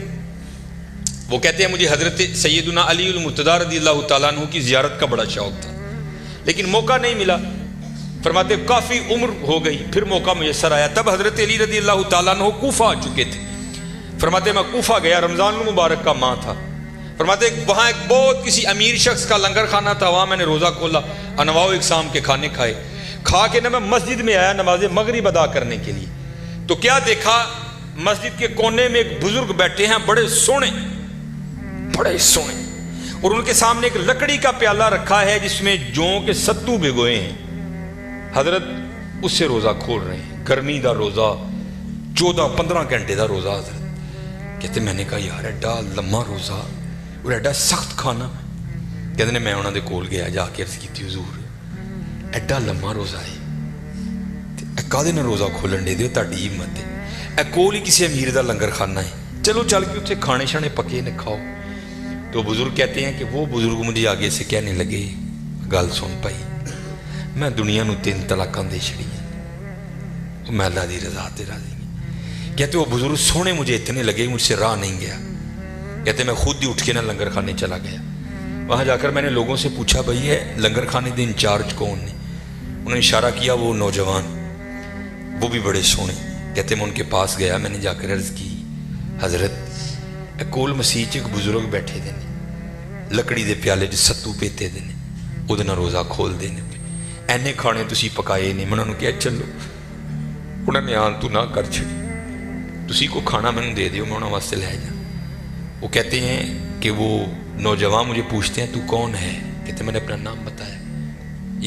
وہ کہتے ہیں مجھے حضرت سیدنا علی المرتضیٰ رضی اللہ تعالیٰ عنہ کی زیارت کا بڑا شوق تھا, لیکن موقع نہیں ملا. فرماتے کافی عمر ہو گئی, پھر موقع میسر آیا. تب حضرت علی رضی اللہ تعالیٰ عنہ کوفہ آ چکے تھے. فرماتے میں کوفہ گیا, رمضان المبارک کا ماہ تھا. فرماتے وہاں ایک بہت کسی امیر شخص کا لنگر خانہ تھا, وہاں میں نے روزہ کھولا, انواع و اقسام کے کھانے کھائے. کھا کے میں مسجد میں آیا نماز مغرب ادا کرنے کے لیے, تو کیا دیکھا, مسجد کے کونے میں ایک بزرگ بیٹھے ہیں, بڑے سونے, اور ان کے سامنے ایک لکڑی کا پیالہ رکھا ہے جس میں جوں کے ستو بھگوئے ہیں. حضرت اس سے روزہ کھول رہے ہیں, گرمی دا روزہ, 14-15 گھنٹے دا روزہ. حضرت کہتے میں نے کہا یار ایڈا لمبا روزہ اور ایڈا سخت کھانا. کہتے میں انہوں نے کول گیا, جا کے عرض کی حضور ایڈا لمبا روزہ ہے, کدے نے روزہ کھولن دے دیو, تہاڈی ہمت ہے. اے کول ہی کسی امیر دا لنگر خانہ ہے, چلو چل کے اتنے کھانے شانے پکے نے کھاؤ. تو بزرگ کہتے ہیں کہ وہ بزرگ مجھے آگے سے کہنے لگے, گل سن پائی, میں دنیا نو 3 طلاقاں دے چھڑی ہیں, میں اللہ دی رضا تے راضی. کہتے وہ بزرگ سونے مجھے اتنے لگے, مجھ سے راہ نہیں گیا. کہتے میں خود ہی اٹھ کے نا لنگر خانے چلا گیا. وہاں جا کر میں نے لوگوں سے پوچھا بھائی ہے لنگر خانے دے انچارج کون نے. انہوں نے اشارہ کیا وہ نوجوان, وہ بھی بڑے سونے. کہتے میں ان کے پاس گیا, میں نے جا کر عرض کی حضرت کول مسیح ایک بزرگ بیٹھے دے نے, لکڑی دے پیالے جو ستو پیتے دے نے, وہ نہ روزہ کھول دے نے, اینے کھانے تسی پکائے نہیں. میں انہوں نے کہا چلو, انہوں نے آن تو نہ کر چھڑی, تسی کو کھانا میں نے دے دیو, میں انہوں واسطے لے جا. وہ کہتے ہیں کہ وہ نوجوان مجھے پوچھتے ہیں تو کون ہے. کہتے میں نے اپنا نام بتایا,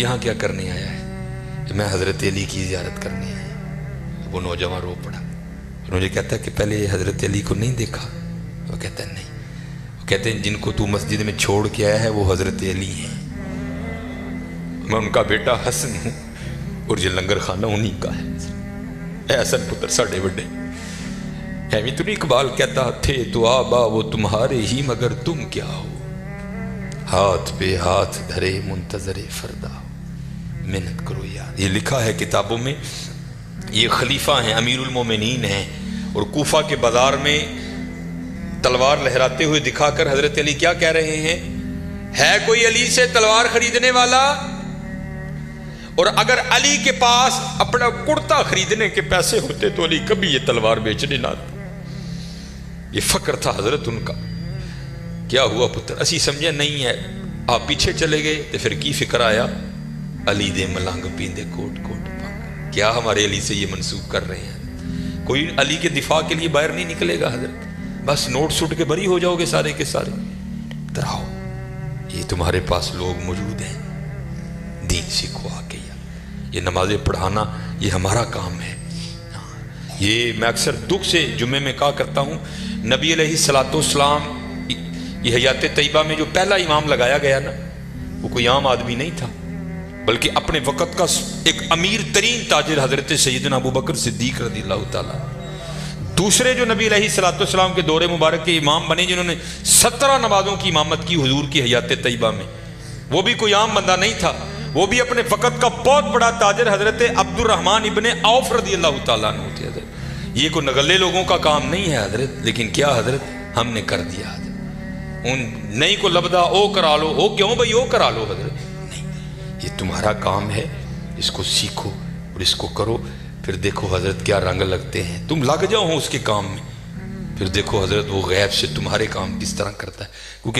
یہاں کیا کرنے آیا ہے. کہ میں حضرت علی کی زیارت کرنے آیا. وہ نوجوان رو پڑا. مجھے کہتا ہے کہ پہلے حضرت علی کو نہیں دیکھا. وہ کہتا ہے نہیں. وہ کہتے ہیں جن کو تو مسجد میں چھوڑ کے آیا ہے وہ حضرت علی ہیں, میں ان کا بیٹا حسن ہوں, اور یہ لنگر خانہ انہیں کا ہے. اے حسن پتر ساڑھے بڑے, ایویں تو نہیں اقبال کہتا تھے تو آبا وہ تمہارے ہی مگر تم کیا ہو, ہاتھ پہ ہاتھ دھرے منتظر فردا ہو, محنت کرو یار. یہ لکھا ہے کتابوں میں. یہ خلیفہ ہیں, امیر المومنین ہیں, اور کوفہ کے بازار میں تلوار لہراتے ہوئے دکھا کر حضرت علی کیا کہہ رہے ہیں, ہے کوئی علی سے تلوار خریدنے والا, اور اگر علی کے پاس اپنا کرتا خریدنے کے پیسے ہوتے تو علی کبھی یہ تلوار بیچنے نہ آتا. یہ فقر تھا حضرت ان کا. کیا ہوا پتر, اسی سمجھے نہیں ہے, آپ پیچھے چلے گئے تو پھر کی فکر آیا, علی دے ملنگ پیندے کوٹ کوٹ پاک. کیا ہمارے علی سے یہ منسوب کر رہے ہیں. کوئی علی کے دفاع کے لیے باہر نہیں نکلے گا حضرت, بس نوٹ سٹ کے بری ہو جاؤ گے سارے کے سارے. دراؤ, یہ تمہارے پاس لوگ موجود ہیں, دین سیکھو آ کے. یہ نمازیں پڑھانا یہ ہمارا کام ہے. یہ میں اکثر دکھ سے جمعے میں کہا کرتا ہوں, نبی علیہ الصلوۃ والسلام یہ حیات طیبہ میں جو پہلا امام لگایا گیا نا, وہ کوئی عام آدمی نہیں تھا, بلکہ اپنے وقت کا ایک امیر ترین تاجر حضرت سیدنا ابو بکر صدیق رضی اللہ تعالیٰ. دوسرے جو نبی علیہ الصلوۃ والسلام کے دور مبارک کے امام بنے, جنہوں نے 17 نمازوں کی امامت کی حضور کی حیات طیبہ میں, وہ بھی کوئی عام بندہ نہیں تھا. وہ بھی اپنے وقت کا بہت بڑا تاجر حضرت عبد الرحمن ابن عوف رضی اللہ تعالیٰ عنہ تھے. حضرت یہ کوئی نگلے لوگوں کا کام نہیں ہے حضرت, لیکن کیا حضرت ہم نے کر دیا حضرت. نہیں کو لبدا او کرا لو، او کیوں بھائی او کرا لو حضرت، نہیں، یہ تمہارا کام ہے، اس کو سیکھو اور اس کو کرو، پھر دیکھو حضرت کیا رنگ لگتے ہیں، تم لگ جاؤ اس کے کام میں، پھر دیکھو حضرت وہ غیب سے تمہارے کام کس طرح کرتا ہے، کیونکہ